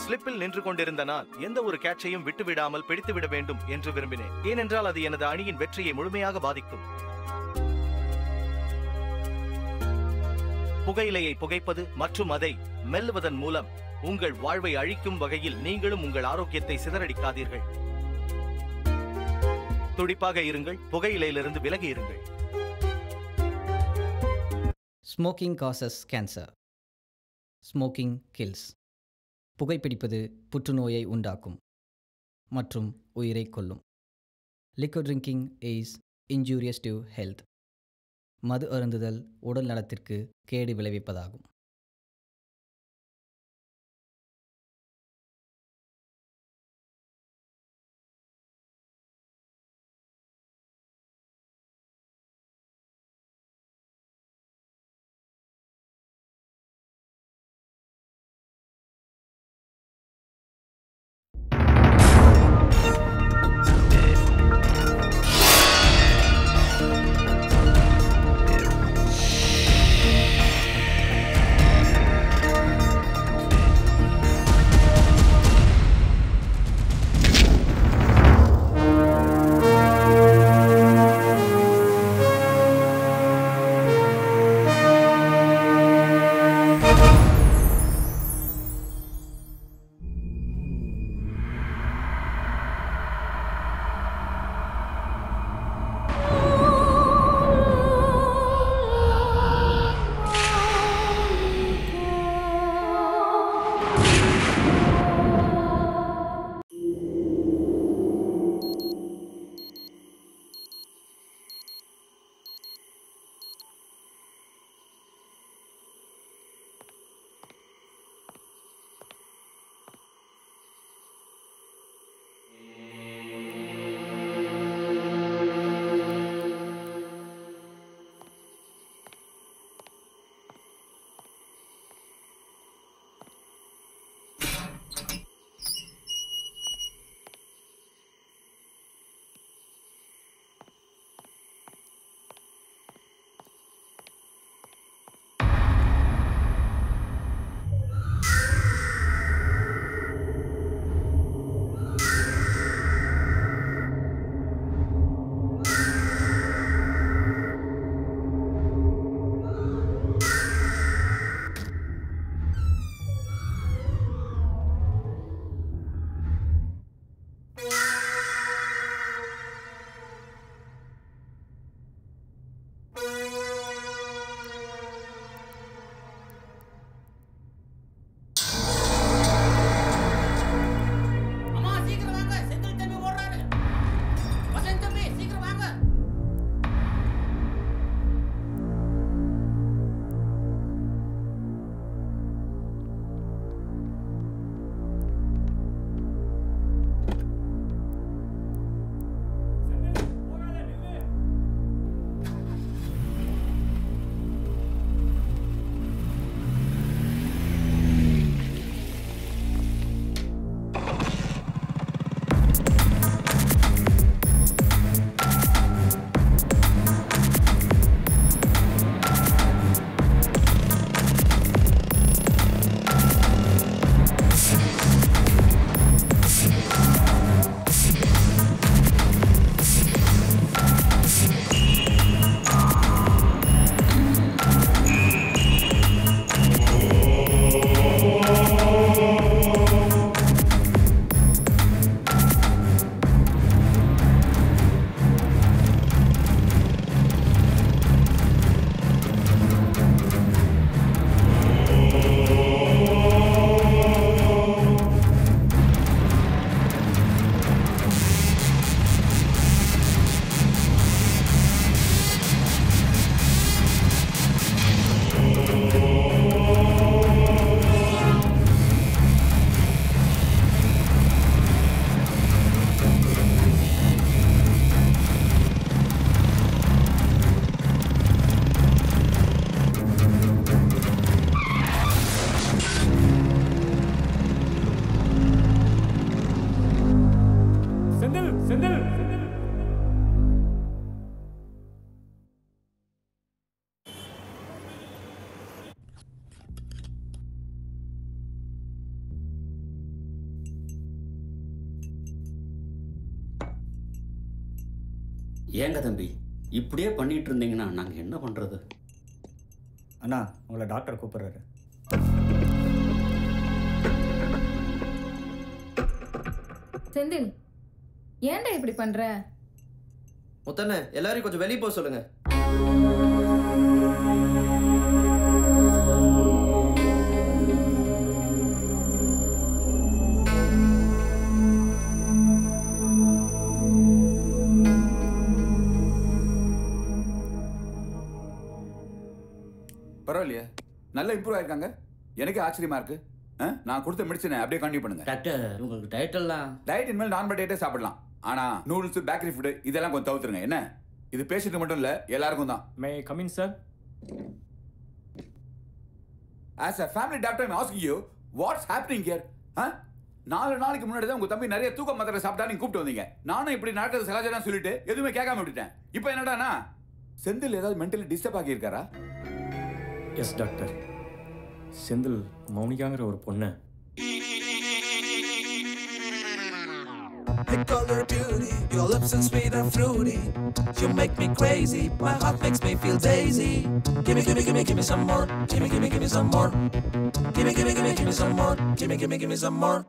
ஸ்லிப்பில் நின்று கொண்டிருந்த நான் எந்த ஒரு கேட்சையும் விட்டுவிடாமல் பிடித்துவிட வேண்டும் என்று விரும்பினேன். ஏனென்றால் அது எனது அணியின் வெற்றியை முழுமையாக பாதிக்கும். புகையிலையை புகைப்பது மற்றும் அதை மெல்லுவதன் மூலம் உங்கள் வாழ்வை அழிக்கும் வகையில் நீங்களும் உங்கள் ஆரோக்கியத்தை சிதறடிக்காதீர்கள். துடிப்பாக இருங்கள், புகையிலையிலிருந்து விலகி இருங்கள். Smoking causes cancer. Smoking kills. புகைப்பிடிப்பது புற்றுநோயை உண்டாக்கும் மற்றும் உயிரை கொல்லும். Liquid drinking is injurious to health. மது அருந்துதல் உடல் நலத்திற்கு கேடு விளைவிப்பதாகும். ஏங்க தம்பி இப்படியே பண்ணிட்டு இருந்தீங்கன்னா நாங்கள் என்ன பண்ணுறது? அண்ணா உங்களை டாக்டர் கூப்பிட்றாரு. செந்தில், ஏன்டா இப்படி பண்ற? முத்தண்ணே, எல்லாரையும் கொஞ்சம் வெளியே போக சொல்லுங்க. பரவாயில்லையா, நல்லா இம்ப்ரூவ் ஆயிருக்காங்க. எனக்கு ஆச்சரியமா இருக்கு. நான் கொடுத்த மெடிசனை அப்படியே கண்டினியூ பண்ணுங்க. டாக்டர் உங்களுக்கு டயட் எல்லாம் டயட் இனிமேல் நார்மல் டயட்டே சாப்பிடலாம். ஆனா நூடுல்ஸ், பேக்கரி ஃபுட் இதெல்லாம் கொஞ்சம் தவிர்த்துருங்க. என்ன இது பேஷண்ட் மட்டும் இல்ல, எல்லாருக்கும் தான். மே come in sir. As a family doctor I'm asking you what's happening here? 4 நாளைக்கு முன்னாடி தான் உங்க தம்பி நிறைய தூக்க மாத்திரை சாப்பிட்டா நீங்க கூப்பிட்டு வந்தீங்க. நானும் இப்படி நடக்கிறது சகஜம் சொல்லிட்டு எதுவுமே கேட்காம விட்டுட்டேன். இப்போ என்னடானா செந்தில் ஏதாவது மென்டலி டிஸ்டர்ப் ஆகி இருக்காரா? எஸ் டாக்டர், செந்தில் மௌனிகாங்கிற ஒரு பொண்ணு The color beauty, your lips are sweet and fruity. You make me crazy, my heart makes me feel daisy. Gimme, gimme, gimme, gimme some more. Gimme, gimme, gimme some more. Gimme, gimme, gimme, gimme some more. Gimme, gimme, gimme some more.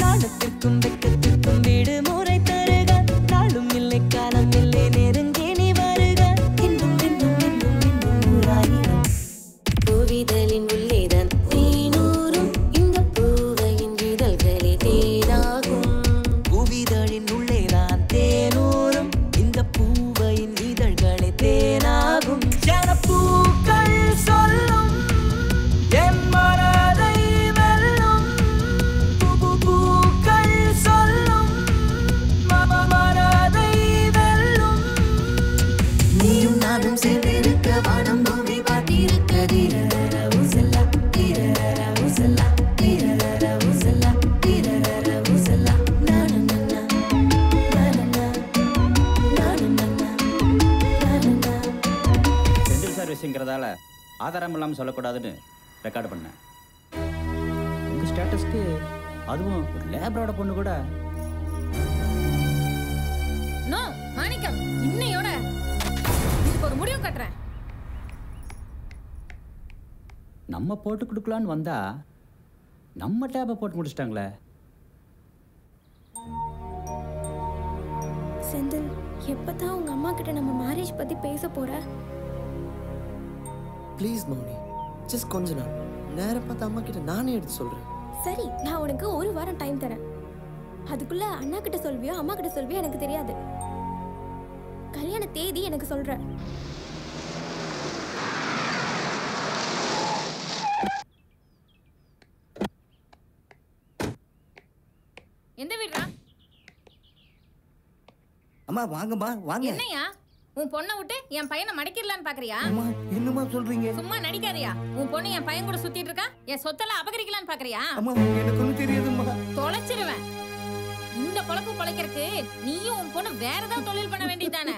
நாணத்திற்கும் வெட்கத்திற்கும் விடுமுறை தருக நாளும் இல்லை காலம் நானும் சேர்ந்திருக்க வானம் பூமி பார்த்திருக்க தீரர ஊசலா தீரர ஊசலா தீரர ஊசலா தீரர ஊசலா நானன்னா நானன்னா நானன்னா நானன்னா. செந்தில் சர்வீஸுங்கிறதால ஆதாரம் இல்லாமல் சொல்லக்கூடாதுன்னு ரெக்கார்டு பண்ணேன். உங்கள் ஸ்டேட்டஸ்க்கு அதுவும் ஒரு லேபரோட பொண்ணு கூட. நோ மாணிக்கம், இன்னையோட இதுக்கு ஒரு முடிவு கட்டுறேன். நம்ம போட்டு கொடுக்கலான்னு வந்தா நம்ம டேபை போட்டு முடிச்சிட்டாங்களே. செந்தில், எப்பதான் உங்க அம்மா கிட்ட நம்ம மேரேஜ் பத்தி பேச போற? ப்ளீஸ் மௌனி, ஜஸ்ட் கொஞ்ச நாள் நேரம் பார்த்து அம்மா கிட்ட நானே எடுத்து சொல்றேன். சரி, நான் உனக்கு ஒரு வாரம் டைம் தரேன். அதுக்குள்ள அண்ணா கிட்ட சொல்வியோ அம்மா கிட்ட சொல்வியோ எனக்கு தெரியாது. கல்யாண தேதி எனக்கு சொல்ற. எந்த வீடுடா? அம்மா வாங்கம்மா வாங்க. என்னையா உன் பொண்ணை விட்டு என் பையனை மடக்கிடலான்னு பாக்குறியா? என்னம்மா சொல்றீங்க? சும்மா நடிக்காதயா. உன் பொண்ணு என் பையன் கூட சுத்திட்டு இருக்கா, என் சொத்தெல்லாம் அபகரிக்கலான்னு பாக்குறியா? அம்மா எனக்கு ஒன்றும் தெரியாதும்மா. தொலைச்சிருவேன். இந்த பொழப்பு பொழைக்கிறதுக்கு நீயும் உன் பொண்ணு வேற ஏதாவது தொழில் பண்ண வேண்டியதானே?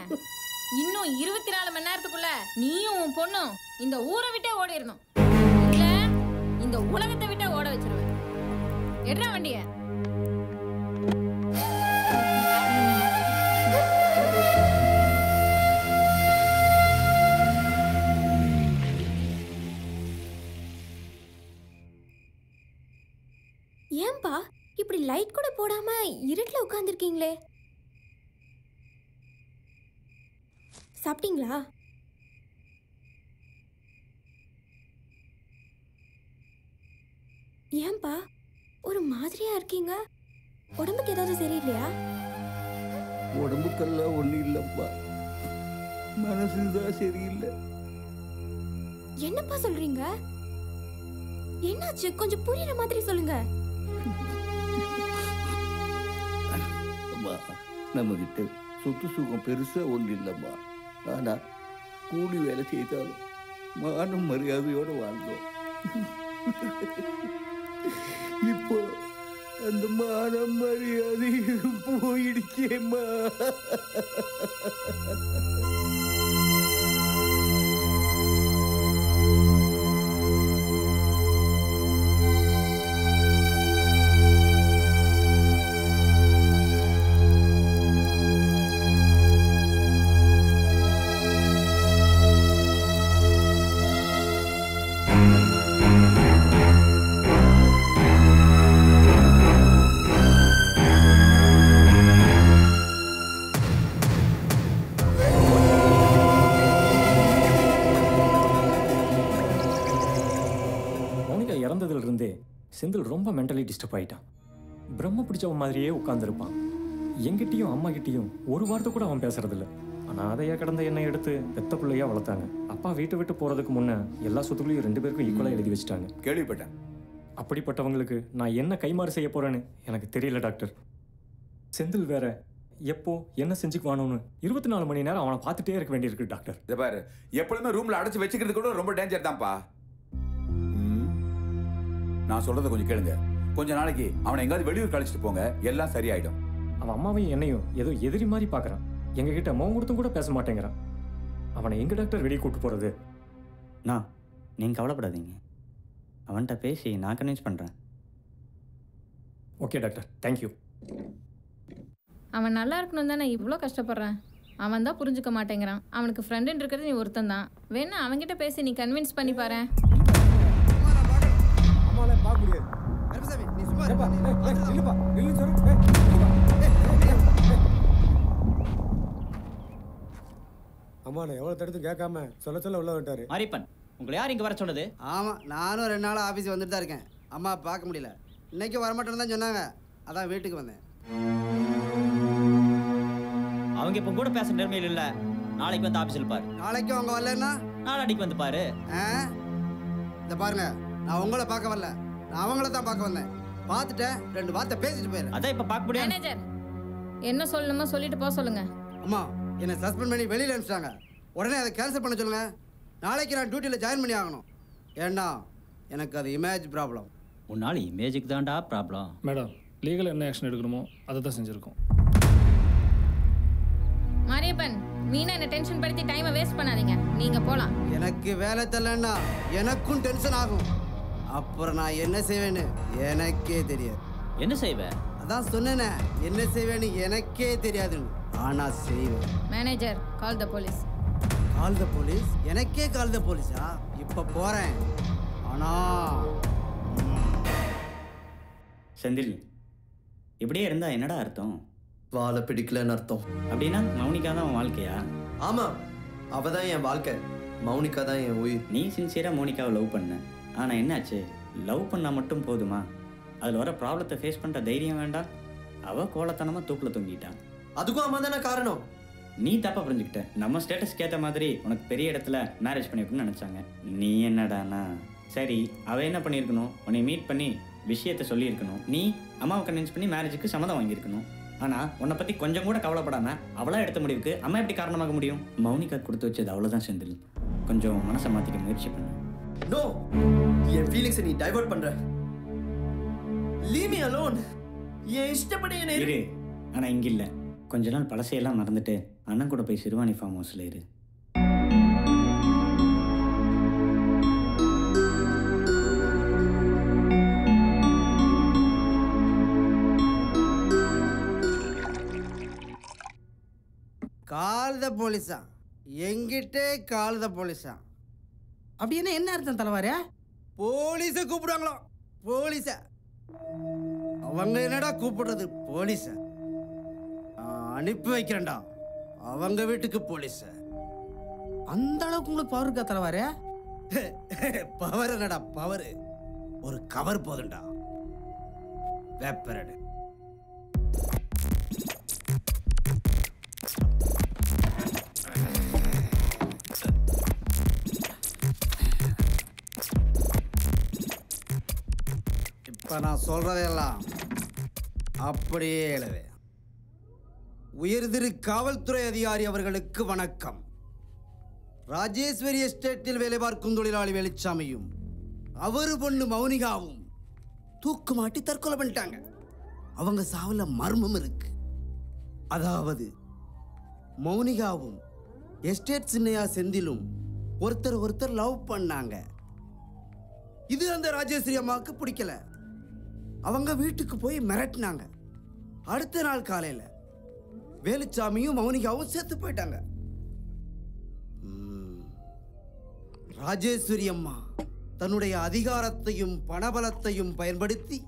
இன்னும் 24 மணி நேரத்துக்குள்ள நீயும் உன் பொண்ணும் இந்த ஊரை விட்டே ஓடிடணும். இல்ல இந்த உலகத்தை விட்டே ஓட வச்சிருவேன். எடுறா வண்டிய. ஏன்பா இப்படி லைட் கூட போடாம இருட்டுல உட்கார்ந்திருக்கீங்களே? சாப்பிட்டீங்களா? ஏன்பா ஒரு மாதிரியா இருக்கீங்க? உடம்புக்கு ஏதாவது சரியில்லையா? உடம்புக்கெல்லாம் ஒன்றும் இல்லைப்பா, மனசுதான் சரியில்லை. என்னப்பா சொல்றீங்க? என்னாச்சு? கொஞ்சம் புரியுற மாதிரி சொல்லுங்க. அம்மா, நம்ம கிட்ட சொத்து சுகம் பெருசா ஒன்றும் இல்லைம்மா. ஆனா கூலி வேலை செய்தாலும் மானம் மரியாதையோட வாழ்ந்தோம். இப்போ அந்த மானம் மரியாதையும் போயிடுச்சேம்மா. இறந்ததுலேருந்தே செந்தில் ரொம்ப மென்டலி டிஸ்டர்ப் ஆகிட்டான். பிரம்ம பிடிச்சவன் மாதிரியே உட்காந்துருப்பான். எங்கிட்டையும் அம்மா கிட்டேயும் ஒரு வார்த்தை கூட அவன் பேசுறதில்ல. ஆனால் அதையா கடந்த என்னை எடுத்து பெத்த பிள்ளையா வளர்த்தாங்க. அப்பா வீட்டை விட்டு போகிறதுக்கு முன்னே எல்லா சொத்துக்களையும் 2 பேருக்கும் ஈக்குவலாக எழுதி வச்சுட்டாங்க. கேள்விப்பட்டேன். அப்படிப்பட்டவங்களுக்கு நான் என்ன கைமாறு செய்ய போகிறேன்னு எனக்கு தெரியல டாக்டர். செந்தில் வேற எப்போ என்ன செஞ்சுக்குவானோன்னு 24 மணி நேரம் அவனை பார்த்துட்டே இருக்க வேண்டியிருக்கு டாக்டர். இதை பாரு, எப்பொழுதுமே ரூமில் அடைச்சி வச்சுக்கிறது கூட ரொம்ப டேஞ்சர் தான்ப்பா. நான் சொல்றதை கொஞ்சம் கேளுங்க. கொஞ்ச நாளைக்கு அவனை எங்காவது வெளியூர் கழிச்சிட்டு போங்க, எல்லாம் சரியாயிடும். அவன் அம்மாவையும் என்னையும் ஏதோ எதிரி மாதிரி பார்க்குறான். எங்ககிட்ட மௌன் கொடுத்தும் கூட பேச மாட்டேங்கிறான். அவனை எங்க டாக்டர் வெளியே கூப்பிட்டு போகிறது? நான் நீங்கள் கவலைப்படாதீங்க, அவன்கிட்ட பேசி நான் கன்வின்ஸ் பண்ணுறேன். Okay doctor, thank you. அவன் நல்லா இருக்கணும் தானே இவ்வளோ கஷ்டப்படுறான். அவன் தான் புரிஞ்சுக்க மாட்டேங்கிறான். அவனுக்கு ஃப்ரெண்டுன்னு இருக்கிறது நீ ஒருத்தன் தான். வேணா அவன்கிட்ட பேசி நீ கன்வின்ஸ் பண்ணி பாரு. பார்க்க முடியாது. நீ சும்மா இருப்பா. நில்லுப்பா, நில்லு சொல்லு. அம்மா நான் எவ்வளோ தடுத்து கேட்காம சொல்ல உள்ள விட்டாரு. மாரியப்பன், உங்களை யார் இங்கே வர சொன்னது? ஆமாம், நானும் 2 நாள் ஆஃபீஸ் வந்துட்டு தான் இருக்கேன். அம்மா பார்க்க முடியல, இன்னைக்கு வரமாட்டேன்னு தான் சொன்னாங்க. அதான் வீட்டுக்கு வந்தேன். அவங்க இப்போ கூட பேச நேர்மையில் இல்லை. நாளைக்கு வந்து ஆஃபீஸில் பாரு. நாளைக்கு அவங்க வரலன்னா நாளைக்கு வந்து பாரு. இந்த பாருங்க, நான் உங்களை பார்க்க வரல, நான் அவங்கள தான் பார்க்க வந்தேன். பார்த்துட்டேன், 2 வார்த்தை பேசிட்டு போயிடுறேன். அதான் இப்போ பார்க்க முடியாது. மேனேஜர் என்ன சொல்லணுமோ சொல்லிட்டு போக சொல்லுங்க. அம்மா என்னை சஸ்பெண்ட் பண்ணி வெளியில் அனுப்பிச்சிட்டாங்க. உடனே அதை கேன்சல் பண்ண சொல்லுங்க. நாளைக்கு நான் டியூட்டியில் ஜாயின் பண்ணி ஆகணும். ஏன்னா எனக்கு அது இமேஜ் ப்ராப்ளம். உன்னால் இமேஜுக்கு தான்டா ப்ராப்ளம். மேடம் லீகல் என்ன ஆக்ஷன் எடுக்கணுமோ அதை தான் செஞ்சுருக்கோம். மாரியப்பன், மீனா என்ன டென்ஷன் படுத்தி டைமை வேஸ்ட் பண்ணாதீங்க. நீங்க போலாம். எனக்கு வேலை தெரியலன்னா எனக்கும் டென்ஷன் ஆகும். அப்புறம் நான் என்ன செய்வேன்னு எனக்கே தெரியாது. என்ன செய்வேன்? அதான் சொன்னேனே, என்ன செய்வேன்னு எனக்கே தெரியாதுன்னு. ஆனா செய்வேன். Manager, call the police. Call the police? எனக்கே கால் த போலீஸா? இப்ப போறேன். ஆனா செந்தில், இப்படியே இருந்தா என்னடா அர்த்தம்? வாழை பிடிக்கலன்னு அர்த்தம். அப்படின்னா மௌனிகா தான் உன் வாழ்க்கையா? ஆமா, அவ தான் என் வாழ்க்கை, மௌனிகா தான் என் உயிர். நீ சின்சியராக மௌனிகாவை லவ் பண்ண, ஆனால் என்னாச்சு? லவ் பண்ணால் மட்டும் போதுமா? அதில் வர ப்ராப்ளத்தை ஃபேஸ் பண்ணுற தைரியம் வேண்டாம்? அவள் கோலத்தனமாக தூக்கில் தொங்கிட்டான். அதுக்கும் அம்மா தானே காரணம். நீ தப்பாக புரிஞ்சுக்கிட்ட. நம்ம ஸ்டேட்டஸ்க்கு ஏற்ற மாதிரி உனக்கு பெரிய இடத்துல மேரேஜ் பண்ணிக்கணும்னு நினச்சாங்க. நீ என்னடானா, சரி அவள் என்ன பண்ணியிருக்கணும்? உன்னை மீட் பண்ணி விஷயத்தை சொல்லியிருக்கணும். நீ அம்மாவை கன்வின்ஸ் பண்ணி மேரேஜுக்கு சம்மதம் வாங்கியிருக்கணும். ஆனால் உன்னை பற்றி கொஞ்சம் கூட கவலைப்படாமல் அவளாக எடுத்த முடிவுக்கு அம்மா எப்படி காரணமாக முடியும்? மௌனிகா கொடுத்து வச்சது அவ்வளோதான் செந்தில். கொஞ்சம் மனசை மாற்றிக்க முயற்சி பண்ணு. நோ, என் ஃபீலிங்ஸை நீ டைவர்ட் பண்ற. Leave me alone. என் இஷ்டப்படி என்ன இரு. ஆனால் இங்கே இல்லை. கொஞ்ச நாள் பழசையெல்லாம் மறந்துட்டு அண்ணன் கூட போய் சிறுவாணி ஃபார்ம் ஹவுஸில் இரு. கால் த போலீஸா? எங்கிட்டே கால் த போலீஸா? அப்படின்னா என்ன அர்த்தம் தலைவாரே? போலீஸை கூப்பிடுவாங்களோ? போலீஸ? அவங்க என்னடா கூப்பிடுறது போலீஸ? அனுப்பி வைக்கிறேன்டா அவங்க வீட்டுக்கு போலீஸ. அந்த அளவுக்கு உங்களுக்கு பவர் இருக்கா தலைவாரே? பவர் என்னடா பவர்? ஒரு கவர் போதுண்டா. பேப்பரடு. இப்போ நான் சொல்றதெல்லாம் அப்படியே எழுது. உயர்திரு காவல்துறை அதிகாரி அவர்களுக்கு வணக்கம். ராஜேஸ்வரி எஸ்டேட்டில் வேலை பார்க்கும் தொழிலாளி வெளிச்சாமியும் அவரு பொண்ணு மௌனிகாவும் தூக்கு மாட்டி தற்கொலை பண்ணிட்டாங்க. அவங்க சாவுல மர்மம் இருக்கு. அதாவது மௌனிகாவும் எஸ்டேட் சின்னையா செந்திலும் ஒருத்தர் லவ் பண்ணாங்க. இது அந்த ராஜேஸ்வரி அம்மாவுக்கு பிடிக்கல. அவங்க வீட்டுக்கு போய் மிரட்டினாங்க. அடுத்த நாள் காலையில் வேலுச்சாமியும் மௌனிகாவும் செத்து போயிட்டாங்க. ராஜேஸ்வரி அம்மா தன்னுடைய அதிகாரத்தையும் பணபலத்தையும் பயன்படுத்தி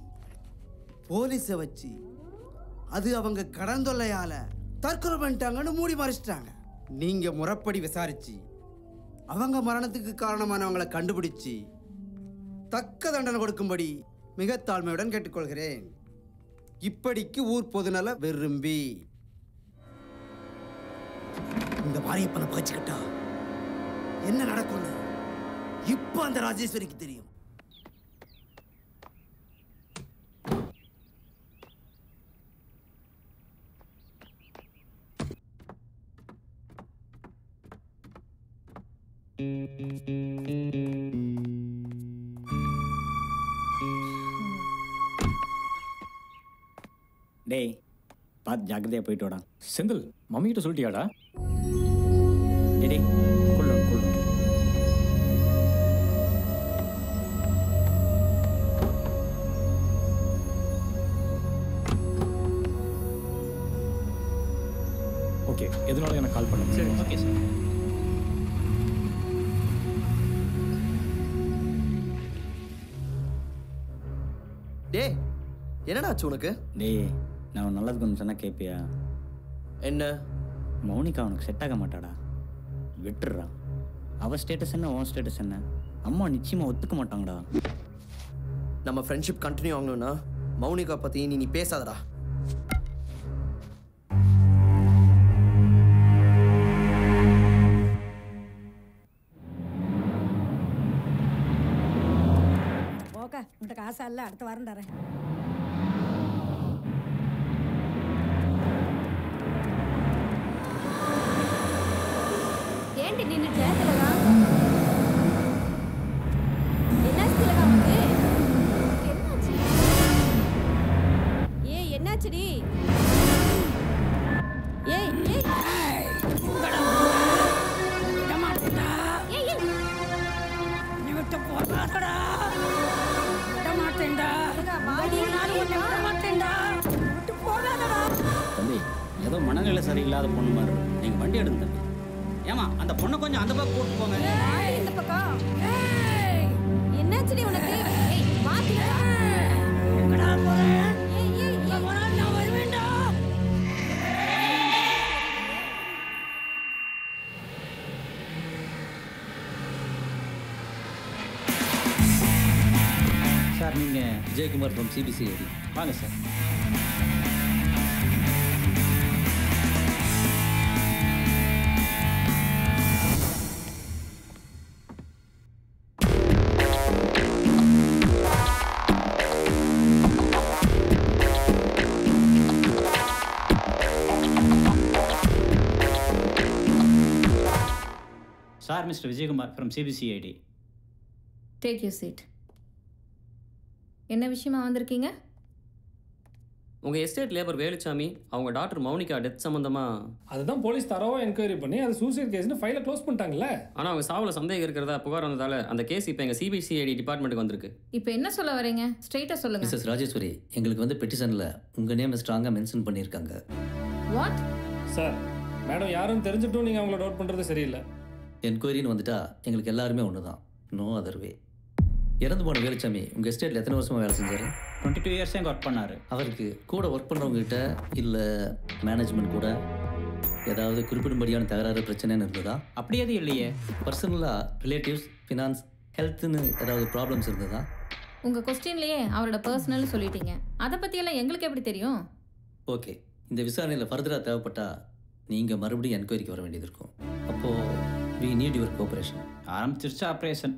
போலீஸை வச்சு அது அவங்க கடன் தொல்லையால தற்கொலை பண்ணிட்டாங்கன்னு மூடி மறைச்சிட்டாங்க. நீங்க முறைப்படி விசாரிச்சு அவங்க மரணத்துக்கு காரணமானவங்களை கண்டுபிடிச்சு தக்க தண்டனை கொடுக்கும்படி மிக தாழ்மையுடன் கேட்டுக்கொள்கிறேன். இப்படிக்கு ஊர் பொதுநல விரும்பி. இந்த மாரியப்பனை பகிச்சுக்கிட்டா என்ன நடக்கும்னு இப்ப அந்த ராஜேஸ்வரிக்கு தெரியும். டேய், பார்த்து ஜாக்கிரதையாக போயிட்டு வாடா. செந்தில், மம்மி கிட்ட சொல்லிட்டியாடா? டேய் கொள்ளும். ஓகே, எதனால எனக்கு கால் பண்ணுங்க. சரி, ஓகே சார். டே, என்னடா ஆச்சு உனக்கு? டேய், நான் நல்லதுக்கு ஒன்று சொன்னால் கேட்பியா? என்ன? மௌனிகா அவனுக்கு செட் ஆக மாட்டாடா. விட்டுடுறா. அவள் ஸ்டேட்டஸ் என்ன, உன் ஸ்டேட்டஸ் என்ன? அம்மா நிச்சயமாக ஒத்துக்க மாட்டாங்கடா. நம்ம ஃப்ரெண்ட்ஷிப் கண்டினியூ ஆகணும்னா மௌனிகா பற்றி நீ பேசாதடா. போக்கா, உன்கிட்ட காசா இல்லை, அடுத்த வாரம் தரேன். ஏன்டி நின்னுட்ட திலகா? என்னாச்சு திலகா உனக்கு? என்னாச்சு? ஏய் என்னாச்சுடி? ஏய் ஏய் தம்பி ஏதோ மனநிலை சரியில்லாத பொண்ணு மாதிரி இருக்கு. நீங்க வண்டி எடுங்க தம்பி. ஏமா அந்த பொண்ணை கொஞ்சம் அந்த பக்கம் கூட்டு போங்க. இந்த பக்கம். என்னாச்சுடி உனக்கு? ஏய் மாத்திடா. எங்கடா போற? ஏய் ஏய் நான் வருவேன்டா. சார் நீங்க ஜெயக்குமார் ஃப்ரம் சிபிசிஐடி. வாங்க sir. Sir mister Vijayakumar from CBCID. Take you seat. என்ன விஷயமா வந்திருக்கீங்க? உங்கள் எஸ்டேட் லேபர் வேலுச்சாமி அவங்க டாக்டர் மௌனிகா டெத் சம்மந்தமாக அதுதான் போலீஸ் தரவா என்கொயரி பண்ணி அது சூசைட் கேஸ்னு ஃபைலை க்ளோஸ் பண்ணிட்டாங்கல்ல. ஆனால் அவங்க சாவில் சந்தேகம் இருக்கிறதா புகார் வந்ததால் அந்த கேஸ் இப்போ எங்கள் சிபிசிஐடி டிபார்ட்மெண்ட்டுக்கு வந்திருக்கு. இப்போ என்ன சொல்ல வரீங்க? ஸ்ட்ரெயிட்டாக சொல்லுங்க. மிஸ்ஸஸ் ராஜேஸ்வரி, எங்களுக்கு வந்து பெட்டிஷனில் உங்கள் நேம் ஸ்ட்ராங்காக மென்ஷன் பண்ணியிருக்காங்க. வாட்? சார் மேடம் யாரும் தெரிஞ்சிட்டும் நீங்கள் அவங்கள டவுட் பண்ணுறது சரியில்லை. என்கொயரின்னு வந்துட்டா எங்களுக்கு எல்லாருமே ஒன்று தான், நோ அதர் வே. இறந்து போன வேலுச்சாமி உங்கள் எஸ்டேட்டில் எத்தனை வருஷமாக வேலை செஞ்சார்? 22 இயர்ஸ் எங்கே ஒர்க் பண்ணார். அவருக்கு கூட ஒர்க் பண்ணுறவங்ககிட்ட இல்லை மேனேஜ்மெண்ட் கூட ஏதாவது குறிப்பிடும்படியான தகராறு பிரச்சனைன்னு இருந்ததா? அப்படி எதுவும் இல்லையே. பர்சனலாக ரிலேட்டிவ்ஸ், ஃபினான்ஸ், ஹெல்த்துன்னு ஏதாவது ப்ராப்ளம்ஸ் இருந்ததா? உங்கள் கொஸ்டின்லேயே அவரோட பர்சனல் சொல்லிட்டீங்க. அதை பற்றியெல்லாம் எங்களுக்கு எப்படி தெரியும்? ஓகே, இந்த விசாரணையில் ஃபர்தராக தேவைப்பட்டா நீங்கள் மறுபடியும் என்கொயரிக்கு வர வேண்டியது இருக்கும். அப்போது வி நீட் யுவர் கோஆப்ரேஷன். ஆரம்பிச்சிருச்சு ஆப்ரேஷன்.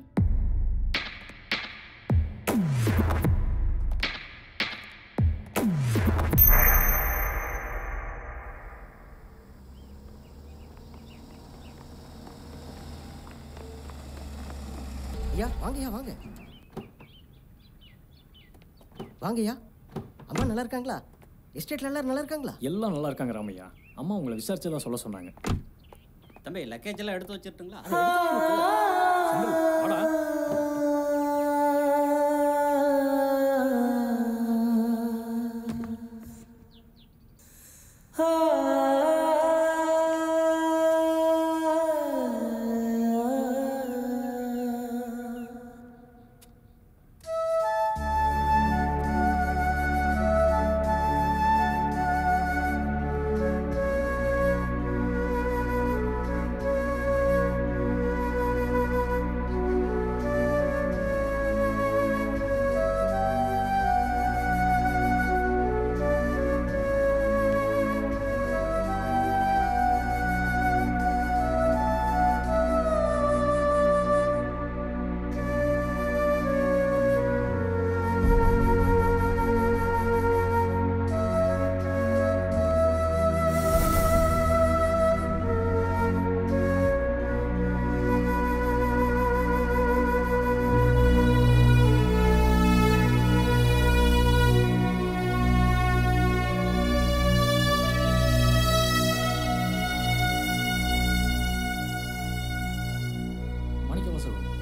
ஐயா வாங்கய்யா வாங்க. வாங்கய்யா. அம்மா நல்லா இருக்காங்களா? எஸ்டேட்ல எல்லாரும் நல்லா இருக்காங்களா? எல்லாம் நல்லா இருக்காங்க ராமையா. அம்மா உங்களை விசாரிச்சு தான் சொல்ல சொன்னாங்க. தம்பி லக்கேஜ் எல்லாம் எடுத்து வச்சிருட்டுங்களா? வாடா.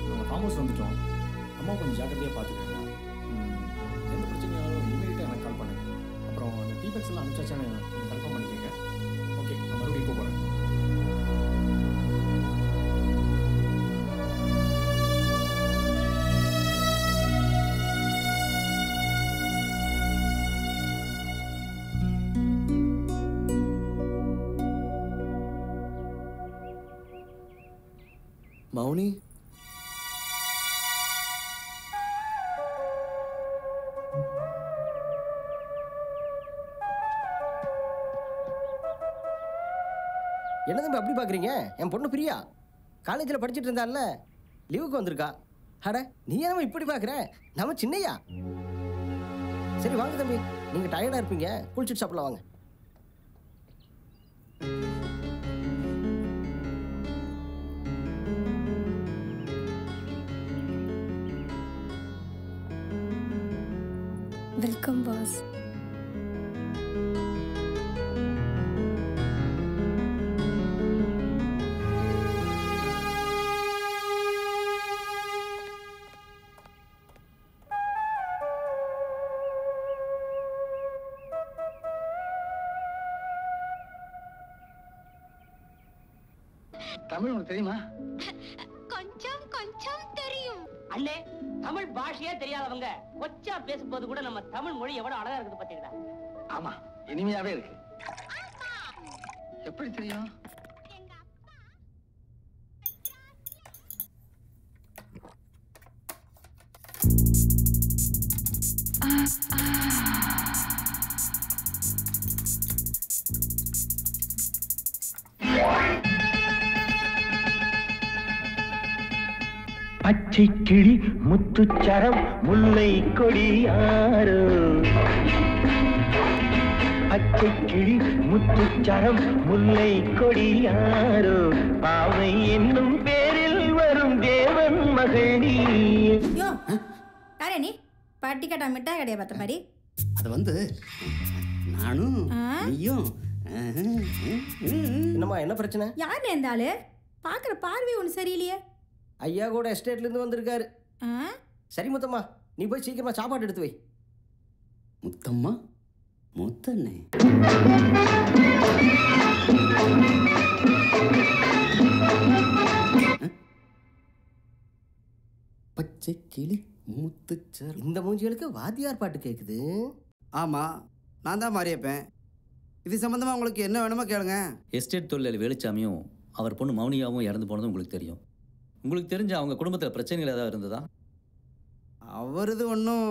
நாங்கள் ஃபார்ம் ஹவுஸ் வந்துட்டோம். அம்மா கொஞ்சம் ஜாக்கிரதையாக பார்த்துக்கோங்க. எந்த பிரச்சனையாலும் இமீடியட்டாக எனக்கு கால் பண்ணுங்கள். அப்புறம் அந்த டீபெக்ஸ் எல்லாம் அனுப்பிச்சாச்சான்னு கொஞ்சம் கன்ஃபார்ம் பண்ணிக்கோங்க. ஓகே, நான் மறுபடியும் போகிறேன். மௌனி, என்ன தம்பி அப்படி பார்க்குறீங்க? என் பொண்ணு பிரியா காலேஜில் படிச்சுட்டு இருந்தால, லீவுக்கு வந்திருக்கா. அட நீ என்ன இப்படி பார்க்குற? நம்ம சின்னையா. சரி வாங்க தம்பி, நீங்கள் டயர்டாக இருப்பீங்க, குளிச்சுட்டு சாப்பிடலாம் வாங்க. Welcome pass. தமிழ் உனக்கு தெரியுமா? கொஞ்சம் கொஞ்சம் தெரியும். அண்ணே, தமிழ் பாஷையே தெரியாதவங்க கொச்சா பேசும்போது கூட நம்ம தமிழ் மொழி எவ்வளவு அழகா இருக்குது பாத்தீங்களா? ஆமா, இனிமையாவே இருக்கு. எப்படி தெரியும்? பச்சை கிளி முத்துச்சரம் முல்லை கொடியாரோ, பச்சை கிளி முத்துச்சரம் முல்லை கொடியாரோ, பாவை என்னும் பேரில் வரும் தேவன் மகள். யோ யாரே நீ? பாட்டி கட்டா மிட்டாய் கடையை பார்த்த மாதிரி. அது நானும் நீயும். என்னம்மா, என்ன பிரச்சனை? யார் இந்த ஆளு? பார்க்குற பார்வை ஒன்று சரியில்லையே. ஐயா கூட எஸ்டேட்லேருந்து வந்திருக்காரு. சரி முத்தம்மா, நீ போய் சீக்கிரமா சாப்பாடு எடுத்து வை. முத்தம்மா, முத்தண்ணே. பச்சை கிளி முத்துச்சரம். இந்த மூஞ்சிகளுக்கு வாத்தியார் பாட்டு கேட்குது. ஆமாம், நான் தான் மாறியப்பேன். இது சம்மந்தமாக உங்களுக்கு என்ன வேணுமோ கேளுங்க. எஸ்டேட் தொழிலாளி வேலுச்சாமியும் அவர் பொண்ணு மௌனியாவும் இறந்து போனதும் உங்களுக்கு தெரியும். உங்களுக்கு தெரிஞ்ச அவங்க குடும்பத்தில் பிரச்சனைகள் ஏதாவது இருந்ததா? அவரது ஒன்றும்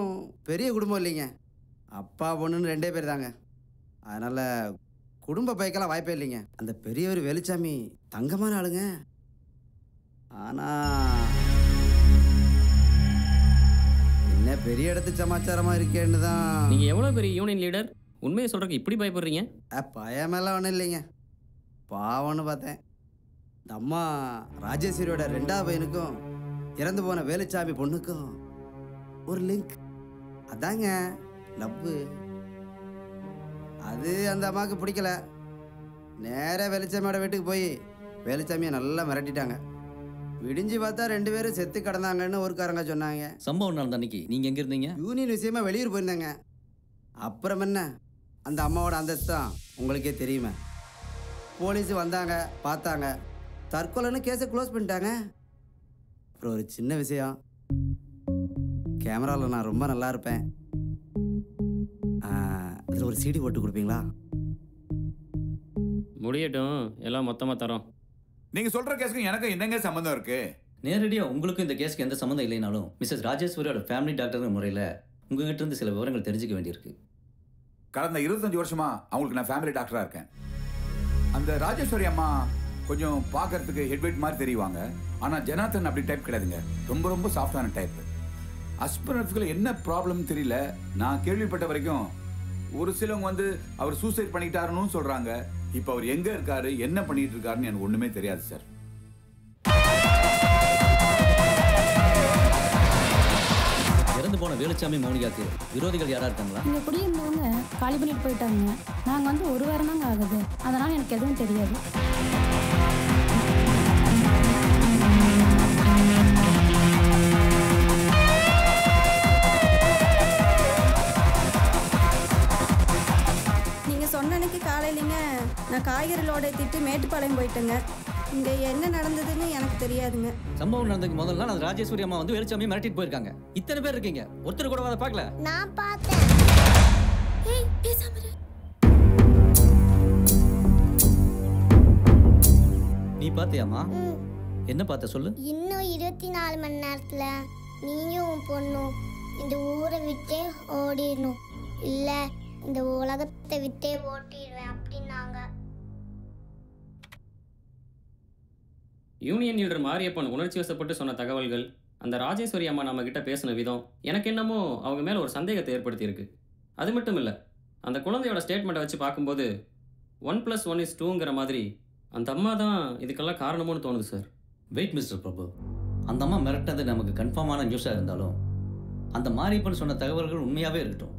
பெரிய குடும்பம் இல்லைங்க. அப்பா பொண்ணுன்னு 2 பேர் தாங்க. அதனால் குடும்ப பைக்கெல்லாம் வாய்ப்பே இல்லைங்க. அந்த பெரியவர் வேலுச்சாமி தங்கமான ஆளுங்க. ஆனால் என்ன பெரிய இடத்து சமாச்சாரமாக இருக்கேன்னு தான். நீங்கள் எவ்வளோ பெரிய யூனியன் லீடர், உண்மையை சொல்கிறதுக்கு இப்படி பயப்படுறீங்க? பயமெல்லாம் ஒன்றும் இல்லைங்க. பாவம்னு பார்த்தேன். இந்த அம்மா ராஜேஸ்வரியோட 2வது பையனுக்கும் இறந்து போன வேலுச்சாமி பொண்ணுக்கும் ஒரு லிங்க். அதாங்க லவ்வு. அது அந்த அம்மாவுக்கு பிடிக்கல. நேராக வேலுச்சாமியோட வீட்டுக்கு போய் வேலுச்சாமியை நல்லா மிரட்டிட்டாங்க. விடிஞ்சு பார்த்தா 2 பேரும் செத்து கிடந்தாங்கன்னு ஊருக்காரங்க சொன்னாங்க. சம்பவம் நடந்த அன்னைக்கு நீங்கள் எங்கே இருந்தீங்க? யூனியன் விஷயமா வெளியூர் போயிருந்தாங்க. அப்புறம் என்ன, அந்த அம்மாவோட அந்தஸ்து தான் உங்களுக்கே தெரியுமே. போலீஸ் வந்தாங்க, பார்த்தாங்க, தற்கொலைன்னு கேஸை க்ளோஸ் பண்ணிட்டாங்க. அப்புறம் ஒரு சின்ன விஷயம், கேமராவில் நான் ரொம்ப நல்லா இருப்பேன். அதில் ஒரு CD போட்டு கொடுப்பீங்களா? முடியட்டும், எல்லாம் மொத்தமாக தரோம். நீங்கள் சொல்கிற கேஸுக்கு எனக்கு என்னங்க சம்மந்தம் இருக்கு? நேரடியாக உங்களுக்கும் இந்த கேஸுக்கு எந்த சம்மந்தம் இல்லைனாலும் மிஸ்ஸஸ் ராஜேஸ்வரியோட ஃபேமிலி டாக்டர் முறையில் உங்ககிட்ட இருந்து சில விவரங்கள் தெரிஞ்சுக்க வேண்டியிருக்கு. கடந்த 25 வருஷமா அவங்களுக்கு நான் ஃபேமிலி டாக்டராக இருக்கேன். அந்த ராஜேஸ்வரி அம்மா கொஞ்சம் பார்க்கறதுக்கு ஹெட்வெயிட் மாதிரி தெரியுவாங்க. ஆனால் ஜனார்த்தன் அப்படி டைப் கிடையாதுங்க. ரொம்ப ரொம்ப சாஃப்டான டைப். ஹஸ்பண்ட் என்ன ப்ராப்ளம் தெரியல. நான் கேள்விப்பட்ட வரைக்கும் ஒரு சிலவங்க அவர் சூசைட் பண்ணிட்டாருன்னு சொல்கிறாங்க. இப்போ அவர் எங்கே இருக்காரு, என்ன பண்ணிட்டு இருக்காருன்னு எனக்கு ஒன்றுமே தெரியாது சார். இறந்து போன வேலுச்சாமி மௌனிகாக்கு விரோதிகள் யாரா இருக்காங்களா? இங்கே குடியிருந்தவங்க காலி பண்ணிட்டு போயிட்டாங்க. நாங்கள் 1 வாரம் தாங்க ஆகுது. அதனால் எனக்கு எதுவும் தெரியாது. நீங்கள் சொன்ன அன்னைக்கு காலையிலங்க நான் காய்கறிகளோட திட்டு மேட்டுப்பாளையம் போயிட்டேங்க. இங்கே என்ன நடந்ததுன்னு எனக்கு தெரியாதுங்க. சம்பவம் நடந்ததுக்கு முதல் நாள் அந்த ராஜேஸ்வரி அம்மா வேலுச்சாமி மிரட்டிட்டு போயிருக்காங்க. இத்தனை பேர் இருக்கீங்க, ஒருத்தர் கூட அதை பார்க்கல. நான் பார்த்தேன். ஏய் பேசாம இரு. நீ பார்த்தியாமா? என்ன பார்த்த சொல்லு. இன்னும் 24 மணி நேரத்துல நீயும் உன் பொண்ணும் இந்த ஊரை விட்டே ஓடிடணும். இல்ல இந்த உலகத்தை விட்டே ஓட்டிடுவேன் அப்படின்னாங்க. யூனியன் லீடர் மாரியப்பன் உணர்ச்சி வசப்பட்டு சொன்ன தகவல்கள், அந்த ராஜேஸ்வரி அம்மா நம்ம கிட்ட பேசின விதம் எனக்கு என்னமோ அவங்க மேலே ஒரு சந்தேகத்தை ஏற்படுத்தியிருக்கு. அது மட்டும் இல்லை, அந்த குழந்தையோட ஸ்டேட்மெண்ட்டை வச்சு பார்க்கும்போது 1+1 is 2ங்கிற மாதிரி அந்த அம்மா தான் இதுக்கெல்லாம் காரணமும்னு தோணுது சார். வெயிட் மிஸ்டர் பிரபு, அந்த அம்மா மிரட்டது நமக்கு கன்ஃபார்மான நியூஸாக இருந்தாலும் அந்த மாரியப்பன் சொன்ன தகவல்கள் உண்மையாகவே இருக்கட்டும்.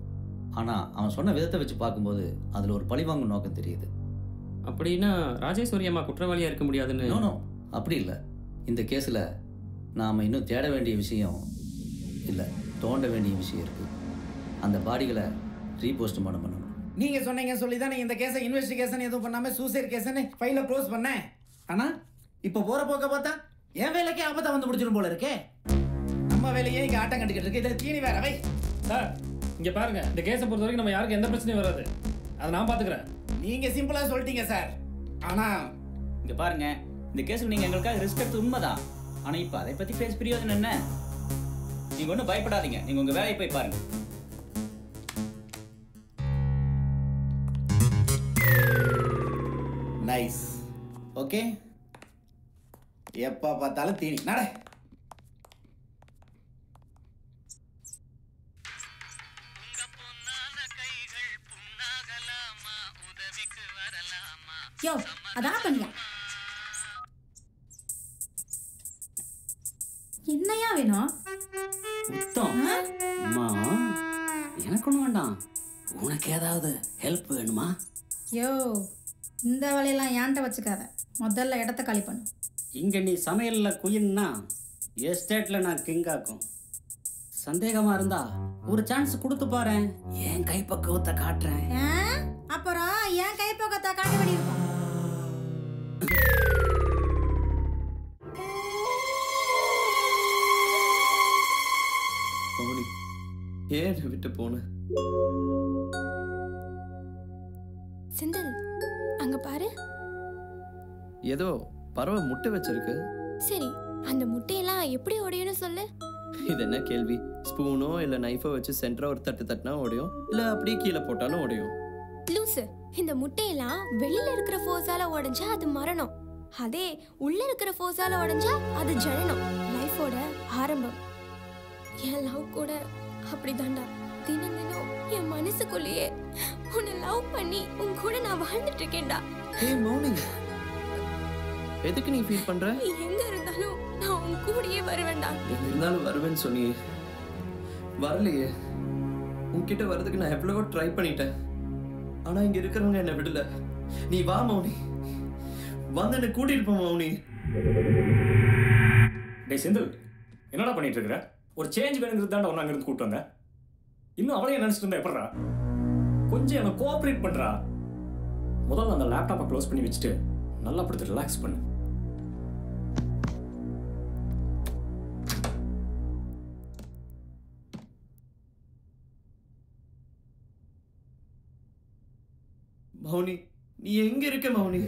ஆனால் அவன் சொன்ன விதத்தை வச்சு பார்க்கும்போது அதில் ஒரு பழிவாங்கும் நோக்கம் தெரியுது. அப்படின்னா ராஜேஸ்வரி அம்மா குற்றவாளியாக இருக்க முடியாதுன்னு? நோ அப்படி இல்லை. இந்த கேஸில் நாம் இன்னும் தேட வேண்டிய விஷயம் இல்லை, தோண்ட வேண்டிய விஷயம் இருக்குது. அந்த பாடிகளை ரீபோஸ்ட்மார்ட்டம் பண்ணணும். நீங்க சொன்னீங்க சொல்லி தான் இந்த கேஸை இன்வெஸ்டிகேஷன் எதுவும் பண்ணாம சூசைட் கேஸ்னு ஃபைலை க்ளோஸ் பண்ணேன். ஆனா இப்போ போற போக்க பார்த்தா என் வேலைக்கே ஆபத்தா வந்து முடிச்சிடும் போல இருக்கே. நம்ம வேலையே இங்க ஆட்டம் கட்டிக்கிட்டு இருக்கு, இதுல தீனி வேற வை. சார் இங்க பாருங்க, இந்த கேஸை பொறுத்த வரைக்கும் நம்ம யாருக்கும் எந்த பிரச்சனையும் வராது, அதை நான் பாத்துக்கிறேன். நீங்க சிம்பிளா சொல்லிட்டீங்க சார். ஆனா இங்க பாருங்க, இந்த கேஸுக்கு நீங்க எங்களுக்காக ரிஸ்க் எடுத்து உண்மைதான். ஆனா இப்போ அதை பத்தி பேச பிரயோஜனம் என்ன? நீங்க ஒன்றும் பயப்படாதீங்க, நீங்க உங்க வேலையை போய் பாருங்க. நைஸ். ஓகே, எப்ப பார்த்தாலும் தீனி நட. யோ அதான் பண்ணியா? என்னையா வேணும்? முத்தம் அம்மா, எனக்கு ஒன்றும் வேண்டாம். உனக்கு ஏதாவது ஹெல்ப் வேணுமா? யோ இந்த வேலையெல்லாம் ஏன்ட்ட வச்சுக்காத, முதல்ல இடத்த காலி பண்ணு. இங்கே நீ சமையலில் குயின்னா எஸ்டேட்டில் நான் கிங்காக்கும். சந்தேகமாக இருந்தா ஒரு சான்ஸ் கொடுத்து பாரு, என் கைப்பக்குவத்தை காட்டுறேன். அப்புறம் என் கைப்பக்கத்தை காட்ட வேண்டியிருக்கும். ஏன் விட்டு போன? செந்தில் அங்க பாரு. ஏதோ பறவை முட்டை வச்சிருக்கு. சரி, அந்த முட்டையெல்லாம் எப்படி உடையணும் சொல்லு. இது என்ன கேள்வி? ஸ்பூனோ இல்ல நைஃபோ வச்சு சென்டரா ஒரு தட்டு தட்டினா உடையும், இல்ல அப்படியே கீழே போட்டாலும் உடையும். லூசு, இந்த முட்டையெல்லாம் வெளியில இருக்கிற ஃபோர்ஸால உடைஞ்சா அது மரணம், அதே உள்ள இருக்கிற ஃபோர்ஸால உடைஞ்சா அது ஜனனம், லைஃபோட ஆரம்பம். என் லவ் கூட அப்படிதான்டா. தினம் தினம் என் மனசுக்குள்ளேயே உன்னை லவ் பண்ணி உன் கூட நான் வாழ்ந்துட்டு இருக்கேன்டா. ஏய் மௌனி, எதுக்கு நீ ஃபீல் பண்ற? நீ எங்க இருந்தாலும் நான் உன் கூடயே வருவேன்டா. இருந்தாலும் வருவேன்னு சொன்னியே, வரலையே. உன்கிட்ட வர்றதுக்கு நான் எவ்வளவோ ட்ரை பண்ணிட்டேன், ஆனா இங்க இருக்கிறவங்க என்ன விடல. நீ வா மௌனி, வந்து என்ன கூட்டிட்டு போ மௌனி. டே செந்தில், என்னடா பண்ணிட்டு இருக்கிற? ஒரு சேஞ்ச் வேணுங்கிறது தாண்டா ஒன்று அங்கிருந்து கூப்பிட்டு வந்தேன். இன்னும் அவளையே நினைச்சிட்டு இருந்தா எப்படா? கொஞ்சம் எனக்கு கோஆப்ரேட் பண்றா. முதல்ல அந்த லேப்டாப்பை க்ளோஸ் பண்ணி வச்சுட்டு நல்லா படுத்து ரிலாக்ஸ் பண்ணு. மௌனி, நீ எங்க இருக்க மௌனி?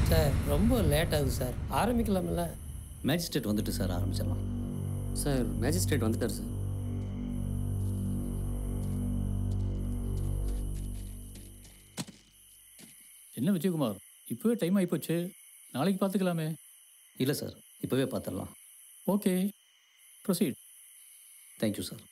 சார் ரொம்ப லேட் ஆகுது சார், ஆரம்பிக்கலாம்ல? மேஜிஸ்ட்ரேட் வந்துட்டு சார், ஆரம்பிச்சிடலாம். சார் மேஜிஸ்ட்ரேட் வந்துட்டார் சார். என்ன விஜயகுமார், இப்போவே டைம் ஆகிப்போச்சு, நாளைக்கு பார்த்துக்கலாமே? இல்லை சார், இப்போவே பார்த்துடலாம். Okay, proceed. Thank you sir.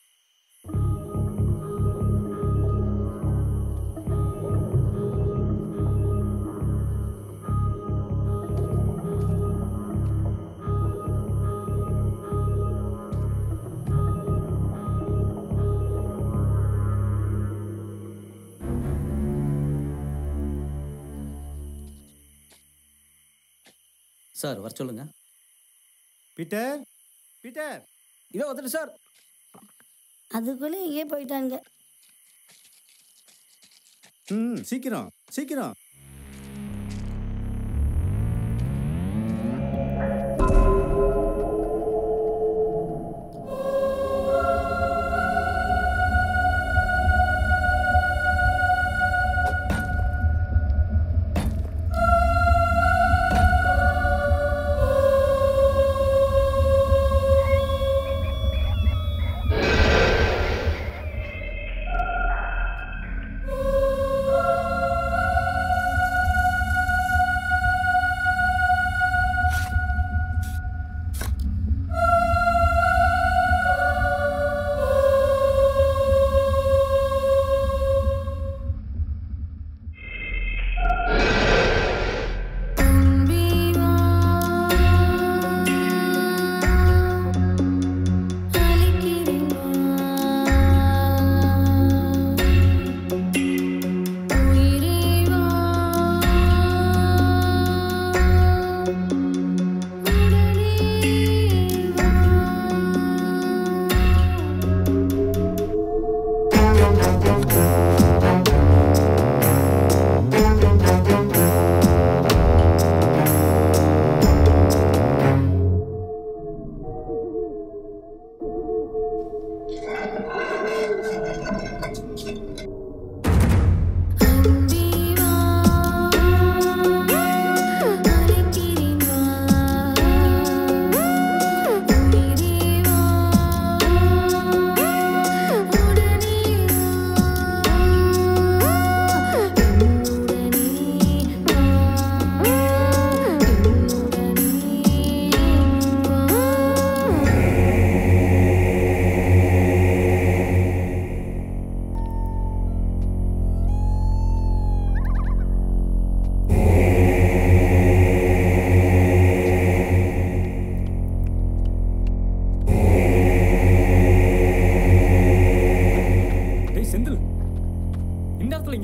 Sir வர சொல்லுங்க. பீட்டர், பீட்டர், இதோ வந்துட்டு சார். அதுக்குள்ளே எங்கே போயிட்டாங்க? சீக்கிரம் சீக்கிரம்.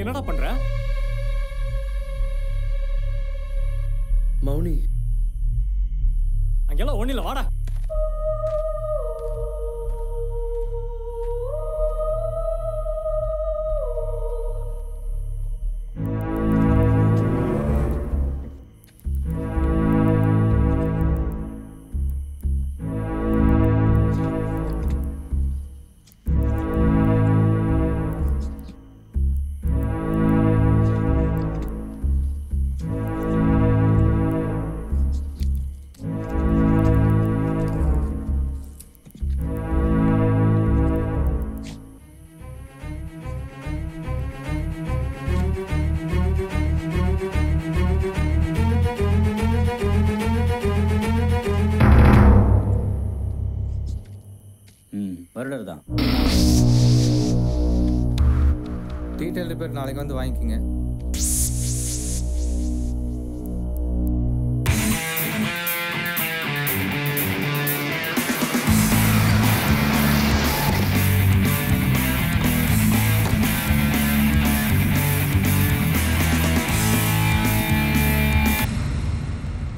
என்னடா பண்ற? மௌனி அங்கெல்லாம் ஒண்ணு இல்ல, வாடா. மர்டர் தான். டீட்டெயில் ரிப்போர்ட் நாளைக்கு வந்து வாங்கிக்கோங்க.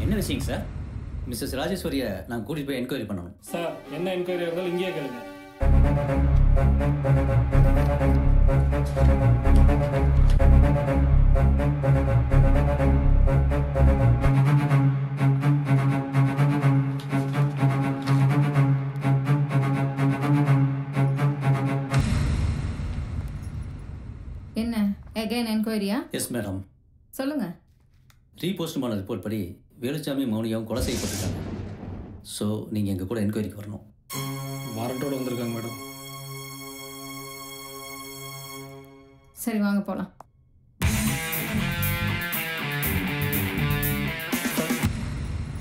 என்ன விஷயங்க சார்? மிஸ்ஸஸ் ராஜேஸ்வரியை நான் கூட்டிகிட்டு போய் என்கொயரி பண்ணணும். சார், என்ன என்கொயரி இருந்தாலும் இங்கேயே கேளுங்க. என்ன அகைன் என்கொயரியா? Yes madam. சொல்லுங்க. ரீபோஸ்ட்மான ரிப்போர்ட் படி வேலுச்சாமி மௌனியாவும் கொலை செய்யப்பட்டிருக்காங்க. ஸோ நீங்கள் எங்கள் கூட என்கொயரிக்கு வரணும். வாரண்டோடு வந்திருக்காங்க மேடம். சரி, வாங்க போகலாம்.